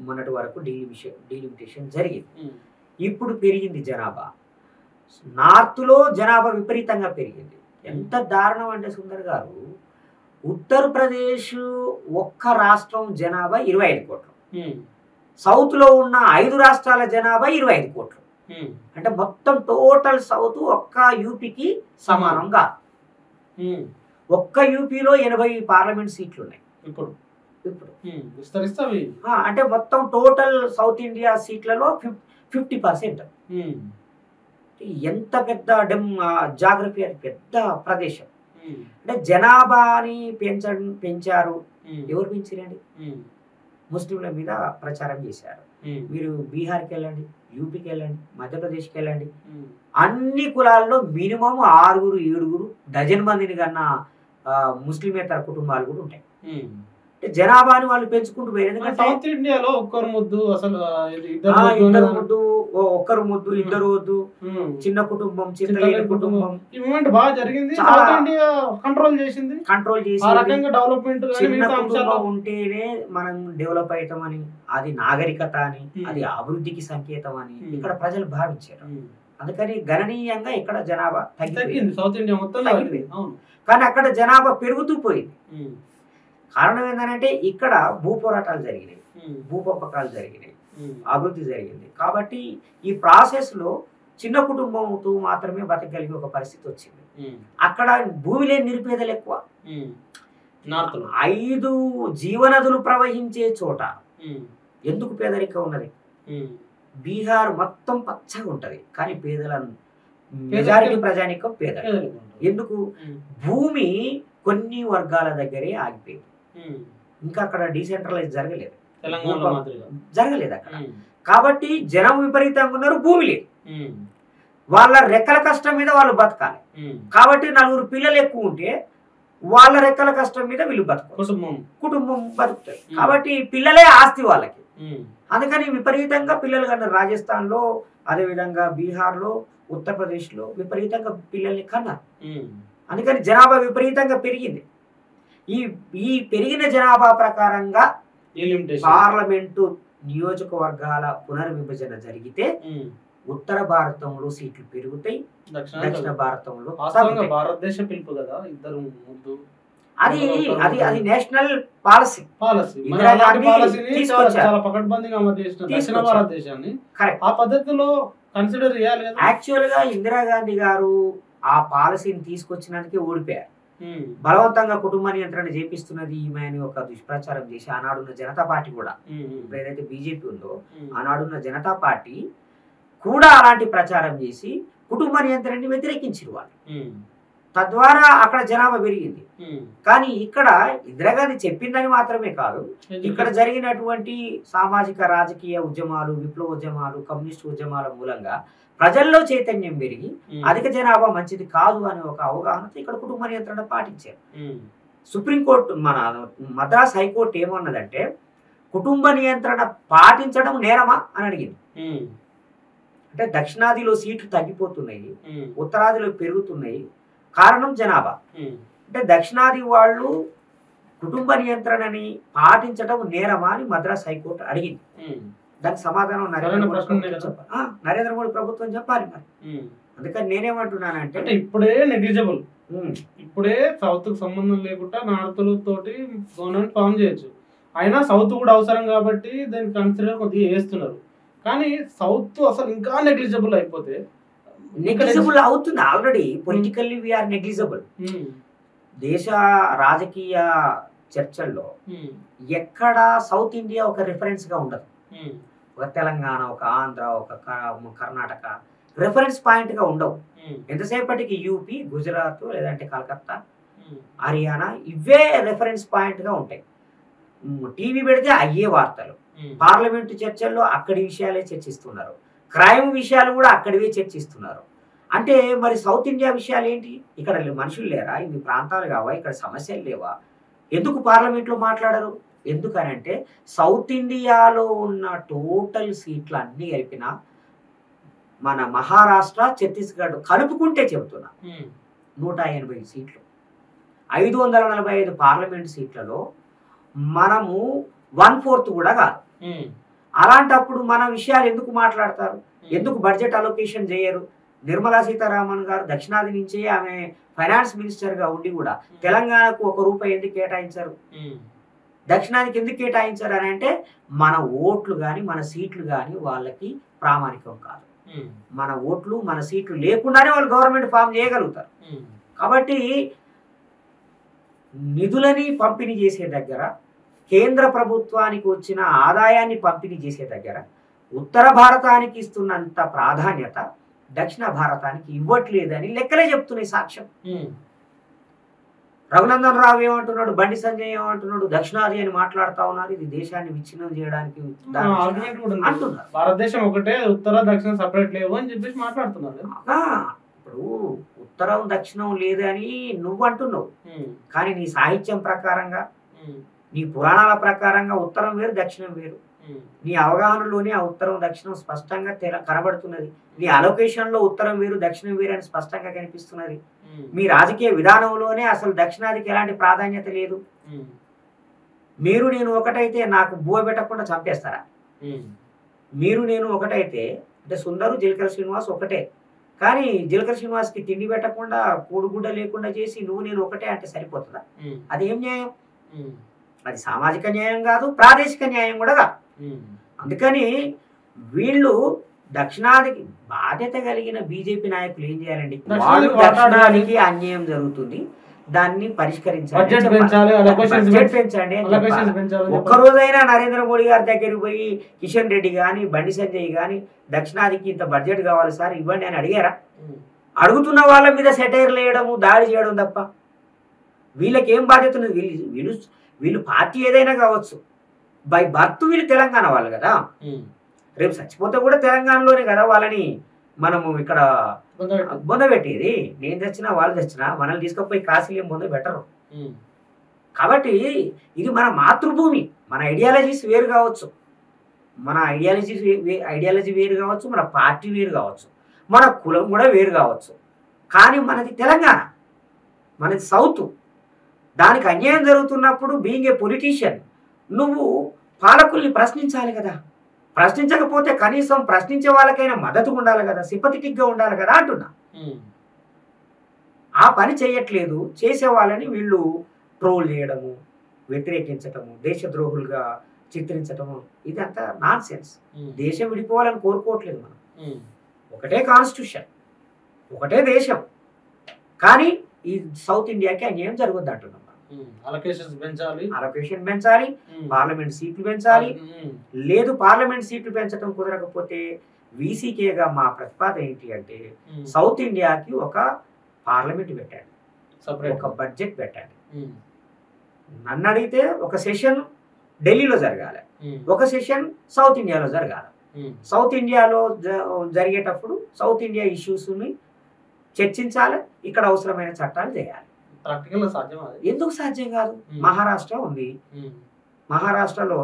మొన్నటి వరకు డీలిమిటేషన్ జరిగింది. ఇప్పుడు పెరిగింది జనాభా. నార్త్లో జనాభా విపరీతంగా పెరిగింది. ఎంత దారుణం అంటే సుందర్ గారు, ఉత్తరప్రదేశ్ ఒక్క రాష్ట్రం జనాభా 25 కోట్లు, సౌత్ లో ఉన్న 5 రాష్ట్రాల జనాభా 25 కోట్లు. అంటే మొత్తం టోటల్ సౌత్ ఒక్క యూపీకి సమానంగా. ఒక్క యూపీలో 80 పార్లమెంట్ సీట్లు ఉన్నాయి ఇప్పుడు. అంటే మొత్తం టోటల్ సౌత్ ఇండియా సీట్లలో 50%. ఎంత పెద్ద జాగ్రఫీ, అది పెద్ద ప్రదేశం. అంటే జనాభాని పెంచారు. ఎవరు పెంచారండి? ముస్లింల మీద ప్రచారం చేశారు. మీరు బీహార్కి వెళ్ళండి, యూపీకి వెళ్ళండి, మధ్యప్రదేశ్కి వెళ్ళండి, అన్ని కులాల్లో మినిమం 6-7 డజన్ మందిని కన్నా ముస్లిమేతర కుటుంబాలు కూడా ఉంటాయి. జనాభాని వాళ్ళు పెంచుకుంటూ పోయారు. సౌత్ ఇండియాలో ఒక్కరు ముద్దు, అసలు ఒక్కరు ముద్దు, ఇద్దరు వద్దు, చిన్న కుటుంబం, చిన్న కుటుంబం, ఈ మూమెంట్ బాగా జరిగింది. కంట్రోల్ చేసి చిన్న కుటుంబం ఉంటేనే మనం డెవలప్ అవుతామని, అది నాగరికత అని, అది అభివృద్ధికి సంకేతం అని ఇక్కడ ప్రజలు భావించారు. అందుకని గణనీయంగా ఇక్కడ జనాభా తగ్గింది. సౌత్ ఇండియా మొత్తం తగ్గింది. కానీ అక్కడ జనాభా పెరుగుతూ పోయింది. కారణం ఏంటంటే ఇక్కడ భూ పోరాటాలు జరిగినాయి, భూ పంపకాలు జరిగినాయి, అభివృద్ధి జరిగింది. కాబట్టి ఈ ప్రాసెస్లో చిన్న కుటుంబంతో మాత్రమే బతకగలిగే ఒక పరిస్థితి వచ్చింది. అక్కడ భూమి లేని నిరుపేదలు ఎక్కువ. 5 జీవనదులు ప్రవహించే చోట ఎందుకు పేదరికం ఉన్నది? బీహార్ మొత్తం పచ్చగా ఉంటది, కానీ మెజారిటీ ప్రజానికం పేదలు. ఎందుకు? భూమి కొన్ని వర్గాల దగ్గరే ఆగిపోయింది. ఇంకా అక్కడ డీసెంట్రలైజ్ జరగలేదు అక్కడ. కాబట్టి జనం విపరీతంగా ఉన్నారు, భూమి లేదు. వాళ్ళ రెక్కల కష్టం మీద వాళ్ళు బతకాలి. కాబట్టి 4 పిల్లలు ఎక్కువ ఉంటే వాళ్ళ రెక్కల కష్టం మీద వీళ్ళు కుటుంబం బతుకుతాయి. కాబట్టి పిల్లలే ఆస్తి వాళ్ళకి. అందుకని విపరీతంగా పిల్లలు కన్నారు. రాజస్థాన్లో, అదేవిధంగా బీహార్లో, ఉత్తరప్రదేశ్లో విపరీతంగా పిల్లల్ని కన్నారు. అందుకని జనాభా విపరీతంగా పెరిగింది. ఈ పెరిగిన జనాభా ప్రకారంగా పార్లమెంటు నియోజకవర్గాల పునర్విభజన జరిగితే ఉత్తర భారతంలో సీట్లు పెరుగుతాయి, దక్షిణ భారతంలో భారతదేశ పిలుపు కదా ఇద్దరు ముందు. అది నేషనల్ పాలసీ. చాలా పకడ్బందీగా అమలు చేసిన దక్షిణ భారతదేశాన్ని ఆ పద్ధతిలో కన్సిడర్ చేయాలి కదా. యాక్చువల్ గా ఇందిరాగాంధీ గారు ఆ పాలసీని తీసుకొచ్చినందుకే ఓడిపోయారు. బలవంతంగా కుటుంబ నియంత్రణ చేపిస్తున్నది ఈమె అని ఒక దుష్ప్రచారం చేసి ఆనాడున్న జనతా పార్టీ కూడా, ఇప్పుడు ఏదైతే బీజేపీ ఉందో ఆనాడున్న జనతా పార్టీ కూడా అలాంటి ప్రచారం చేసి కుటుంబ నియంత్రణని వ్యతిరేకించారు వాళ్ళు. తద్వారా అక్కడ జనాభా పెరిగింది. కానీ ఇక్కడ ఇందిరాగాంధీ చెప్పిందని మాత్రమే కాదు, ఇక్కడ జరిగినటువంటి సామాజిక రాజకీయ ఉద్యమాలు, విప్లవ ఉద్యమాలు, కమ్యూనిస్ట్ ఉద్యమాల మూలంగా ప్రజల్లో చైతన్యం పెరిగి అధిక జనాభా మంచిది కాదు అనే ఒక అవగాహనతో ఇక్కడ కుటుంబ నియంత్రణ పాటించారు. సుప్రీంకోర్టు, మన మద్రాస్ హైకోర్టు ఏమన్నదంటే కుటుంబ నియంత్రణ పాటించడం నేరమా అని అడిగింది. అంటే దక్షిణాదిలో సీట్లు తగ్గిపోతున్నాయి, ఉత్తరాదిలో పెరుగుతున్నాయి, కారణం జనాభా. అంటే దక్షిణాది వాళ్ళు కుటుంబ నియంత్రణని పాటించడం నేరమా అని మద్రాస్ హైకోర్టు అడిగింది. దానికి సమాధానం నరేంద్ర మోడీ ప్రభుత్వం చెప్పాలి మరి. అందుకని నేనేమంటున్నానంటే ఇప్పుడే నెగ్లిజిబుల్, ఇప్పుడే సౌత్ కు సంబంధం లేకుండా నార్త్ తోటి గవర్నమెంట్ ఫామ్ చేయొచ్చు. అయినా సౌత్ కూడా అవసరం కాబట్టి దాన్ని కన్సిడర్ కొద్దిగా చేస్తున్నారు. కానీ సౌత్ అసలు ఇంకా నెగ్లిజిబుల్ అయిపోతే నెగ్లిజిబుల్ అవుతుంది. Already politically we are negligible. దేశ రాజకీయ చర్చల్లో ఎక్కడ సౌత్ ఇండియా ఒక రిఫరెన్స్ గా ఉండదు. ఒక తెలంగాణ, ఒక ఆంధ్ర, ఒక కర్ణాటక రెఫరెన్స్ పాయింట్ గా ఉండవు. ఎంతసేపటికి యూపీ, గుజరాత్, లేదంటే కలకత్తా, హర్యానా ఇవే రెఫరెన్స్ పాయింట్ గా ఉంటాయి. టీవీ పెడితే అయ్యే వార్తలు, పార్లమెంటు చర్చల్లో అక్కడి విషయాలే చర్చిస్తున్నారు, క్రైమ్ విషయాలు కూడా అక్కడివే చర్చిస్తున్నారు. అంటే మరి సౌత్ ఇండియా విషయాలు ఏంటి? ఇక్కడ మనుషులు లేరా? ఇవి ప్రాంతాలు కావా? ఇక్కడ సమస్యలు లేవా? ఎందుకు పార్లమెంట్లో మాట్లాడరు? ఎందుకనంటే సౌత్ ఇండియాలో ఉన్న టోటల్ సీట్లు అన్ని కలిపిన మన మహారాష్ట్ర, ఛత్తీస్గఢ్ కలుపుకుంటే చెబుతున్నా 180 సీట్లు, 545 పార్లమెంట్ సీట్లలో మనము 1/4 కూడా కాదు. అలాంటప్పుడు మన విషయాలు ఎందుకు మాట్లాడతారు? ఎందుకు బడ్జెట్ అలొకేషన్ చేయరు? నిర్మలా సీతారామన్ గారు దక్షిణాది నుంచే ఆమె ఫైనాన్స్ మినిస్టర్ గా ఉండి కూడా తెలంగాణకు 1 రూపాయి ఎందుకు కేటాయించారు? దక్షిణాదికి ఎందుకు కేటాయించారు అని అంటే మన ఓట్లు కానీ మన సీట్లు కానీ వాళ్ళకి ప్రామాణికం కాదు. మన ఓట్లు మన సీట్లు లేకుండానే వాళ్ళు గవర్నమెంట్ ఫామ్ చేయగలుగుతారు. కాబట్టి నిధులని పంపిణీ చేసే దగ్గర, కేంద్ర ప్రభుత్వానికి వచ్చిన ఆదాయాన్ని పంపిణీ చేసే దగ్గర ఉత్తర భారతానికి ఇస్తున్నంత ప్రాధాన్యత దక్షిణ భారతానికి ఇవ్వట్లేదని లెక్కలే చెప్తున్నాయి సాక్ష్యం. రఘునందన్ రావు ఏమంటున్నాడు, బండి సంజయ్ ఏమంటున్నాడు, దక్షిణాది అని మాట్లాడుతా ఉన్నారు. ఇది దేశాన్ని విచ్ఛిన్నం చేయడానికి అంటున్నారు. భారతదేశం ఒకటే, ఉత్తర దక్షిణ సపరేట్ లేవు అని చెప్పేసి మాట్లాడుతున్నారు. ఇప్పుడు ఉత్తరం దక్షిణం లేదని నువ్వు అంటున్నావు, కానీ నీ సాహిత్యం ప్రకారంగా, నీ పురాణాల ప్రకారంగా ఉత్తరం వేరు దక్షిణం వేరు. నీ అవగాహనలోనే ఆ ఉత్తరం దక్షిణం స్పష్టంగా కనబడుతున్నది. నీ అలొకేషన్ లో ఉత్తరం వేరు దక్షిణం వేరు అని స్పష్టంగా కనిపిస్తున్నది. మీ రాజకీయ విధానంలోనే అసలు దక్షిణాదికి ఎలాంటి ప్రాధాన్యత లేదు. మీరు నేను ఒకటైతే నాకు బువ్వ పెట్టకుండా చంపేస్తారా? మీరు నేను ఒకటైతే అంటే సుందరు, జీలకర్ర శ్రీనివాస్ ఒకటే, కానీ జీలకర్ర శ్రీనివాస్కి తిండి పెట్టకుండా, కూడుగుడ్డ లేకుండా చేసి నువ్వు నేను ఒకటే అంటే సరిపోతుందా? అదేం న్యాయం? అది సామాజిక న్యాయం కాదు, ప్రాదేశిక న్యాయం కూడా కాదు. అందుకని వీళ్ళు దక్షిణాదికి బాధ్యత కలిగిన బీజేపీ నాయకులు ఏం చేయాలండి? వాళ్ళు దక్షిణాదికి అన్యాయం జరుగుతుంది, దాన్ని పరిష్కరించాలి, బడ్జెట్ పెంచండి. ఒక్కరోజైనా నరేంద్ర మోడీ గారి దగ్గరికి పోయి కిషన్ రెడ్డి కానీ బండి సంజయ్ కానీ దక్షిణాదికి ఇంత బడ్జెట్ కావాలి సార్ ఇవ్వండి అని అడిగారా? అడుగుతున్న వాళ్ళ మీద సెటైర్లు వేయడము, దాడి చేయడం తప్ప వీళ్ళకి ఏం బాధ్యత ఉంది? వీళ్ళు వీళ్ళు పార్టీ ఏదైనా కావచ్చు, బై బర్త్ వీళ్ళు తెలంగాణ వాళ్ళు కదా. రేపు చచ్చిపోతే కూడా తెలంగాణలోనే కదా వాళ్ళని మనము ఇక్కడ బొందబెట్టేది. నేను తెచ్చినా వాళ్ళు తెచ్చినా మనల్ని తీసుకుపోయి కాశీలు ఏం బొందబెట్టరు. కాబట్టి ఇది మన మాతృభూమి. మన ఐడియాలజీస్ వేరు కావచ్చు, మన ఐడియాలజీ వేరు కావచ్చు, మన పార్టీ వేరు కావచ్చు, మన కులం కూడా వేరు కావచ్చు, కానీ మనది తెలంగాణ, మనది సౌత్. దానికి అన్యాయం జరుగుతున్నప్పుడు బీయింగ్ ఏ పొలిటీషియన్ నువ్వు పాలకుల్ని ప్రశ్నించాలి కదా. ప్రశ్నించకపోతే కనీసం ప్రశ్నించే వాళ్ళకైనా మద్దతుగా ఉండాలి కదా, సింపథెటిక్గా ఉండాలి కదా అంటున్నా. ఆ పని చేయట్లేదు. చేసే వాళ్ళని వీళ్ళు ట్రోల్ చేయడము, వ్యతిరేకించటము, దేశద్రోహులుగా చిత్రించటము, ఇదంతా నాన్ సెన్స్. దేశం విడిపోవాలని కోరుకోవట్లేదు మనం. ఒకటే కాన్స్టిట్యూషన్, ఒకటే దేశం, కానీ ఈ సౌత్ ఇండియాకి అన్యాయం జరగద్దు అంటున్నాం. అలొకేషన్ పెంచాలి, పార్లమెంట్ సీట్లు పెంచాలి. లేదు పార్లమెంట్ సీట్లు పెంచడం కుదరకపోతే వీసీకేగా మా ప్రతిపాదన ఏంటి అంటే సౌత్ ఇండియాకి ఒక పార్లమెంట్ పెట్టండి, ఒక బడ్జెట్ పెట్టండి. నన్ను అడిగితే ఒక సెషన్ ఢిల్లీలో జరగాలి, ఒక సెషన్ సౌత్ ఇండియాలో జరగాలి. సౌత్ ఇండియాలో జరిగేటప్పుడు సౌత్ ఇండియా ఇష్యూస్ని చర్చించాలి, ఇక్కడ అవసరమైన చట్టాలు చేయాలి. ఎందుకు సాధ్యం కాదు? మహారాష్ట్ర ఉంది, మహారాష్ట్రలో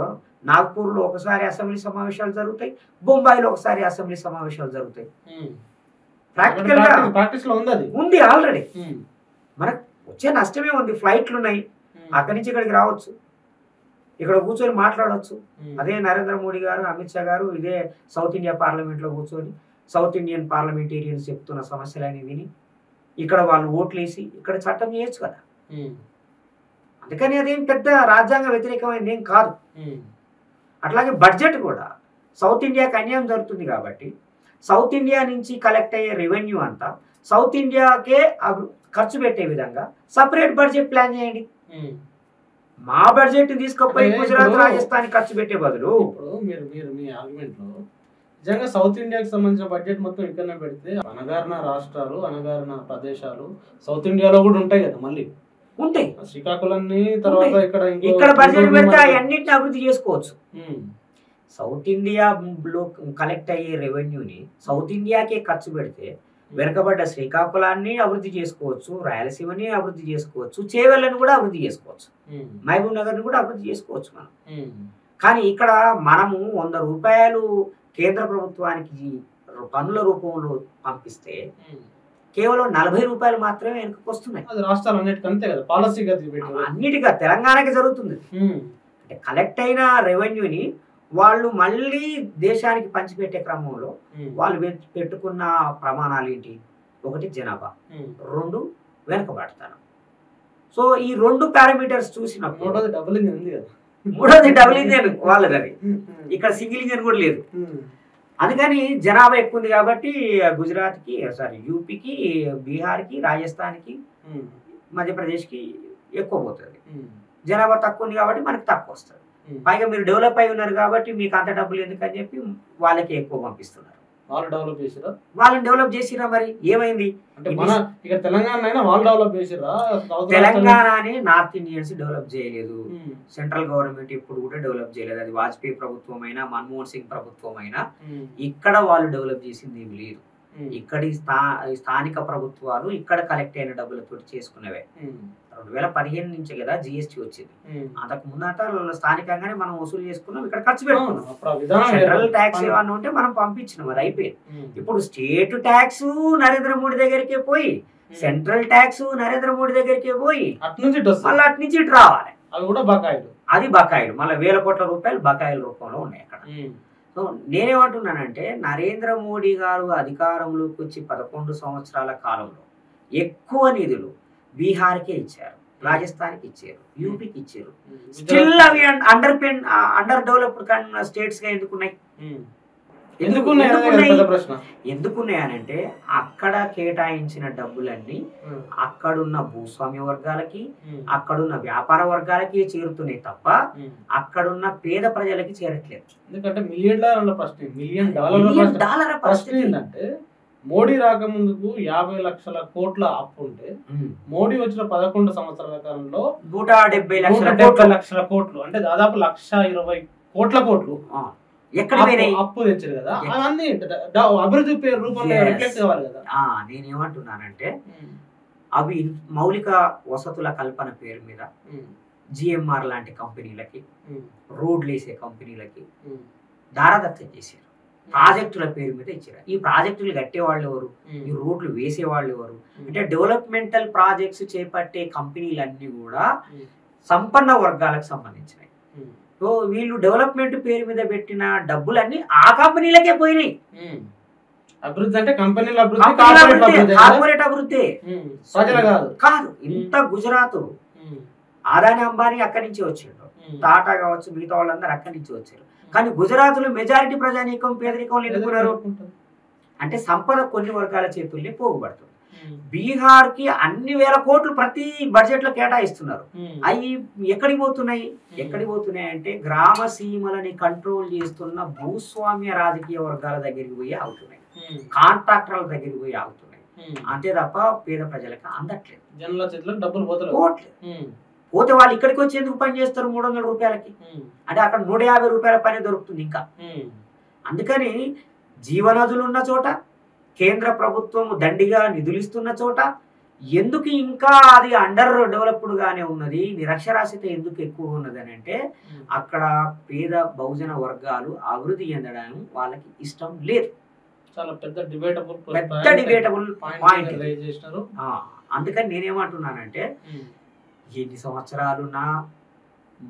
నాగ్పూర్లో ఒకసారి అసెంబ్లీ సమావేశాలు జరుగుతాయి, బొంబాయిలో ఒకసారి అసెంబ్లీ సమావేశాలు జరుగుతాయి. ప్రాక్టికల్ గా ఉంది ఆల్రెడీ. మనకు వచ్చే నష్టమే ఉంది. ఫ్లైట్లు ఉన్నాయి, అక్కడి నుంచి ఇక్కడికి రావచ్చు, ఇక్కడ కూర్చొని మాట్లాడవచ్చు. అదే నరేంద్ర మోడీ గారు, అమిత్ షా గారు ఇదే సౌత్ ఇండియా పార్లమెంట్లో కూర్చొని సౌత్ ఇండియన్ పార్లమెంటేరియన్స్ చెప్తున్న సమస్యలని విని ఇక్కడ వాళ్ళు ఓట్లు వేసి ఇక్కడ చట్టం చేయొచ్చు కదా. అందుకని అదేం పెద్ద రాజ్యాంగ వ్యతిరేకమైనది ఏం కాదు. అట్లాగే బడ్జెట్ కూడా సౌత్ ఇండియాకి అన్యాయం జరుగుతుంది కాబట్టి సౌత్ ఇండియా నుంచి కలెక్ట్ అయ్యే రెవెన్యూ అంతా సౌత్ ఇండియాకే ఖర్చు పెట్టే విధంగా సపరేట్ బడ్జెట్ ప్లాన్ చేయండి. మా బడ్జెట్ తీసుకుపోయి గుజరాత్ రాజస్థాన్ ఖర్చు పెట్టే బదులు మీ ఆర్గ్యుమెంట్ లో నిజంగా సౌత్ ఇండియాకి సంబంధించిన బడ్జెట్ మొత్తం ఇక్కడనే పెడితే అనగారిన రాష్ట్రాలు, అనగారిన ప్రదేశాలు సౌత్ ఇండియాలో కూడా ఉంటాయి కదా, మళ్ళీ ఉంటాయి. శ్రీకాకుళాన్ని తర్వాత ఇక్కడ బడ్జెట్ పెడితే అన్నింటిని అభివృద్ధి చేసుకోవచ్చు. సౌత్ ఇండియాలో కలెక్ట్ అయ్యే రెవెన్యూని సౌత్ ఇండియాకే ఖర్చు పెడితే వెనుకబడ్డ శ్రీకాకుళాన్ని అభివృద్ధి చేసుకోవచ్చు, రాయలసీమని అభివృద్ధి చేసుకోవచ్చు, చేవెళ్ళని కూడా అభివృద్ధి చేసుకోవచ్చు, మహబూబ్ నగర్ని కూడా అభివృద్ధి చేసుకోవచ్చు మనం. కానీ ఇక్కడ మనము 100 రూపాయలు కేంద్ర ప్రభుత్వానికి పన్నుల రూపంలో పంపిస్తే కేవలం 40 రూపాయలు మాత్రమే వెనుకకు వస్తున్నాయి. రాష్ట్రాలు అన్నిటిగా తెలంగాణకి జరుగుతుంది. అంటే కలెక్ట్ అయిన రెవెన్యూని వాళ్ళు మళ్ళీ దేశానికి పంచిపెట్టే క్రమంలో వాళ్ళు పెట్టుకున్న ప్రమాణాలు ఏంటి? ఒకటి జనాభా, 2 వెనుకబడతాను. సో ఈ 2 పారామీటర్స్ చూసినప్పుడు మూడోది డబుల్ ఇంజన్ వాళ్ళది, అది ఇక్కడ సింగిల్ ఇంజన్ కూడా లేదు. అందుకని జనాభా ఎక్కువ ఉంది కాబట్టి గుజరాత్కి, యూపీకి, బీహార్కి, రాజస్థాన్కి, మధ్యప్రదేశ్కి ఎక్కువ పోతుంది. జనాభా తక్కువ ఉంది కాబట్టి మనకు తక్కువ వస్తుంది. పైగా మీరు డెవలప్ అయి ఉన్నారు కాబట్టి మీకు అంత డబ్బులు ఎందుకని చెప్పి వాళ్ళకి ఎక్కువ పంపిస్తున్నారు. వాళ్ళని డెవలప్ చేసిరా, మరి ఏమైంది? తెలంగాణని నార్త్ ఇండియన్స్ డెవలప్ చేయలేదు, సెంట్రల్ గవర్నమెంట్ ఇప్పుడు కూడా డెవలప్ చేయలేదు. అది వాజ్పేయి ప్రభుత్వం అయినా మన్మోహన్ సింగ్ ప్రభుత్వం అయినా ఇక్కడ వాళ్ళు డెవలప్ చేసింది ఏమి లేదు. ఇక్కడి స్థానిక ప్రభుత్వాలు ఇక్కడ కలెక్ట్ అయిన డబ్బులతో చేసుకునేవే. 2015 నుంచి కదా జిఎస్టీ వచ్చింది. అంతకు ముందట స్థానికంగానే మనం వసూలు చేసుకున్నాం, ఇక్కడ ఖర్చు పెట్టుకున్నాం. సెంట్రల్ ట్యాక్స్ ఏమన్నా ఉంటే మనం పంపించినాం, అది అయిపోయింది. ఇప్పుడు స్టేట్ ట్యాక్స్ నరేంద్ర మోడీ దగ్గరికే పోయి, సెంట్రల్ ట్యాక్స్ నరేంద్ర మోడీ దగ్గరికే పోయి మళ్ళీ అటు నుంచి ఇటు రావాలి. అది బకాయిలు, మళ్ళీ 1000 కోట్ల రూపాయలు బకాయిల రూపంలో ఉన్నాయి అక్కడ. సో నేనేమంటున్నానంటే నరేంద్ర మోడీ గారు అధికారంలోకి వచ్చి 11 సంవత్సరాల కాలంలో ఎక్కువ నిధులు బీహార్కే ఇచ్చారు, రాజస్థాన్కి ఇచ్చారు, యూపీకి ఇచ్చారు. స్టిల్ అవి అండర్ డెవలప్డ్ స్టేట్స్ గా ఎందుకున్నాయి? ఎందుకున్నాయనంటే అక్కడ కేటాయించిన డబ్బులన్నీ అక్కడున్న భూస్వామ్య వర్గాలకి, అక్కడున్న వ్యాపార వర్గాలకి చేరుతున్నాయి తప్ప అక్కడున్న పేద ప్రజలకి చేరట్లేదు. ఎందుకంటే మిలియన్ డాలర్ ప్రశ్న ఏంటంటే, మోడీ రాకముందుకు 50 లక్షల కోట్ల అప్పు ఉంటే మోడీ వచ్చిన 11 సంవత్సరాల కాలంలో 170 లక్షల కోట్లు, అంటే దాదాపు 120 కోట్లు ఎక్కడ అప్పు తెచ్చారు కదా. అవన్నీ అభివృద్ధి పేరు రూపంలో రిఫ్లెక్ట్ కావాలి కదా. నేనేమంటున్నానంటే అవి మౌలిక వసతుల కల్పన పేరు మీద జిఎంఆర్ లాంటి కంపెనీలకి, రోడ్లు వేసే కంపెనీలకి దారాదత్తం చేశారు. ప్రాజెక్టుల పేరు మీద ఇచ్చారు. ఈ ప్రాజెక్టులు కట్టేవాళ్ళు ఎవరు? ఈ రోడ్లు వేసేవాళ్ళు ఎవరు? అంటే డెవలప్మెంటల్ ప్రాజెక్ట్స్ చేపట్టే కంపెనీలన్నీ కూడా సంపన్న వర్గాలకు సంబంధించినవి. సో వీళ్ళు డెవలప్మెంట్ పేరు మీద పెట్టిన డబ్బులన్నీ ఆ కంపెనీలకే పోయినాయి. అభివృద్ధి అంటే కంపెనీల కార్పొరేట్ అభివృద్ధి కాదు. ఇంత గుజరాత్ అదాని అంబానీ అక్కడి నుంచి వచ్చాడు, టాటా కావచ్చు, మిగతా వాళ్ళందరూ అక్కడి నుంచి వచ్చారు. కానీ గుజరాత్ లో మెజారిటీ ప్రజానీకం పేదరికంలో ఎందుకున్నారు అంటే సంపద కొన్ని వర్గాల చేతుల్ని పోగుపడుతుంది. బీహార్ కి అన్ని వేల కోట్లు ప్రతి బడ్జెట్ లో కేటాయిస్తున్నారు. అవి ఎక్కడికి పోతున్నాయి అంటే గ్రామ సీమలని కంట్రోల్ చేస్తున్న భూస్వామ్య రాజకీయ వర్గాల దగ్గరికి పోయి ఆగుతున్నాయి, కాంట్రాక్టర్ల దగ్గరికి పోయి ఆగుతున్నాయి. అంతే తప్ప పేద ప్రజలకు అందట్లేదు. జనాల చేతిలో డబ్బులు పోతే వాళ్ళు ఇక్కడికి వచ్చి ఎందుకు పని చేస్తారు 300 రూపాయలకి? అంటే అక్కడ 150 రూపాయల పని దొరుకుతుంది ఇంకా. అందుకని జీవనదులు ఉన్న చోట, కేంద్ర ప్రభుత్వం దండిగా నిధులు ఇస్తున్న చోట ఎందుకు ఇంకా అది అండర్ డెవలప్డ్ గానే ఉన్నది, నిరక్షరాస్యత ఎందుకు ఎక్కువ ఉన్నది అని అంటే అక్కడ పేద బహుజన వర్గాలు అభివృద్ధి చెందడం వాళ్ళకి ఇష్టం లేదు. చాలా పెద్ద డిబేటబుల్ పాయింట్. అందుకని నేనేమంటున్నానంటే ఎన్ని సంవత్సరాలున్నా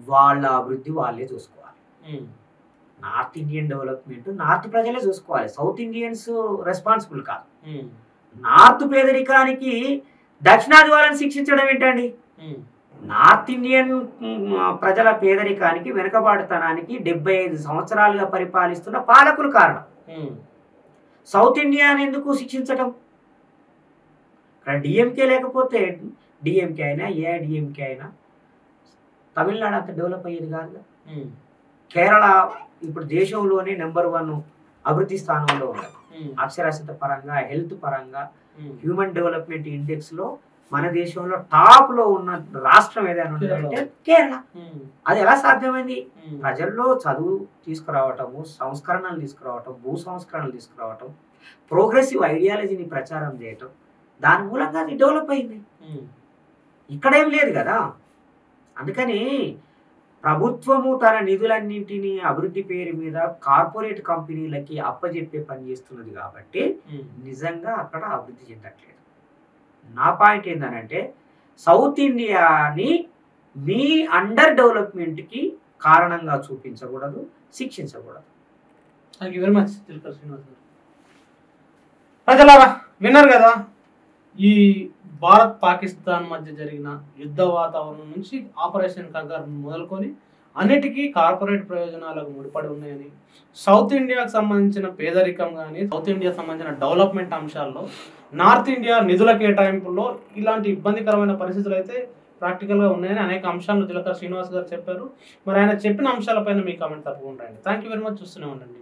వాళ్ళ అభివృద్ధి వాళ్ళే చూసుకోవాలి. నార్త్ ఇండియన్ డెవలప్మెంట్ నార్త్ ప్రజలే చూసుకోవాలి, సౌత్ ఇండియన్స్ రెస్పాన్సిబుల్ కాదు. నార్త్ పేదరికానికి దక్షిణాది వాళ్ళని శిక్షించడం ఏంటండి? నార్త్ ఇండియన్ ప్రజల పేదరికానికి, వెనుకబాటుతనానికి 75 సంవత్సరాలుగా పరిపాలిస్తున్న పాలకులు కారణం. సౌత్ ఇండియాని ఎందుకు శిక్షించటం? ఇక్కడ డిఎంకే లేకపోతే డిఎంకే అయినా ఏఐడిఎంకే అయినా తమిళనాడు అంత డెవలప్ అయ్యేది కాదు. కేరళ ఇప్పుడు దేశంలోనే నెంబర్ 1 అభివృద్ధి స్థానంలో ఉన్నది. అక్షరాస్యత పరంగా, హెల్త్ పరంగా, హ్యూమన్ డెవలప్మెంట్ ఇండెక్స్ లో మన దేశంలో టాప్ లో ఉన్న రాష్ట్రం ఏదైనా ఉందంటే కేరళ. అది ఎలా సాధ్యమైంది? ప్రజల్లో చదువు తీసుకురావటము, సంస్కరణలు తీసుకురావటం, భూ సంస్కరణలు తీసుకురావటం, ప్రోగ్రెసివ్ ఐడియాలజీని ప్రచారం చేయటం, దాని మూలంగా అది డెవలప్ అయింది. ఇక్కడేం లేదు కదా. అందుకని ప్రభుత్వము తన నిధులన్నింటినీ అభివృద్ధి పేరు మీద కార్పొరేట్ కంపెనీలకి అప్పజెప్పే పని చేస్తున్నది కాబట్టి నిజంగా అక్కడ అభివృద్ధి చెందట్లేదు. నా పాయింట్ ఏంటంటే సౌత్ ఇండియాని మీ అండర్ డెవలప్మెంట్కి కారణంగా చూపించకూడదు, శిక్షించకూడదు. Thank you very much Tilakar Srinivas గారు. ప్రజలారా విన్నారు కదా, ఈ భారత్ పాకిస్తాన్ మధ్య జరిగిన యుద్ధ వాతావరణం నుంచి ఆపరేషన్ కగార్ మొదలుకొని అన్నిటికీ కార్పొరేట్ ప్రయోజనాలకు ముడిపడి ఉన్నాయని, సౌత్ ఇండియాకు సంబంధించిన పేదరికం కానీ, సౌత్ ఇండియాకు సంబంధించిన డెవలప్మెంట్ అంశాల్లో, నార్త్ ఇండియా నిధుల కేటాయింపుల్లో ఇలాంటి ఇబ్బందికరమైన పరిస్థితులు అయితే ప్రాక్టికల్గా ఉన్నాయని అనేక అంశాలను తిలకర్ శ్రీనివాస్ గారు చెప్పారు. మరి ఆయన చెప్పిన అంశాలపైన మీ కామెంట్ తప్పకుండా. Thank you very much. చూస్తూనే ఉండండి.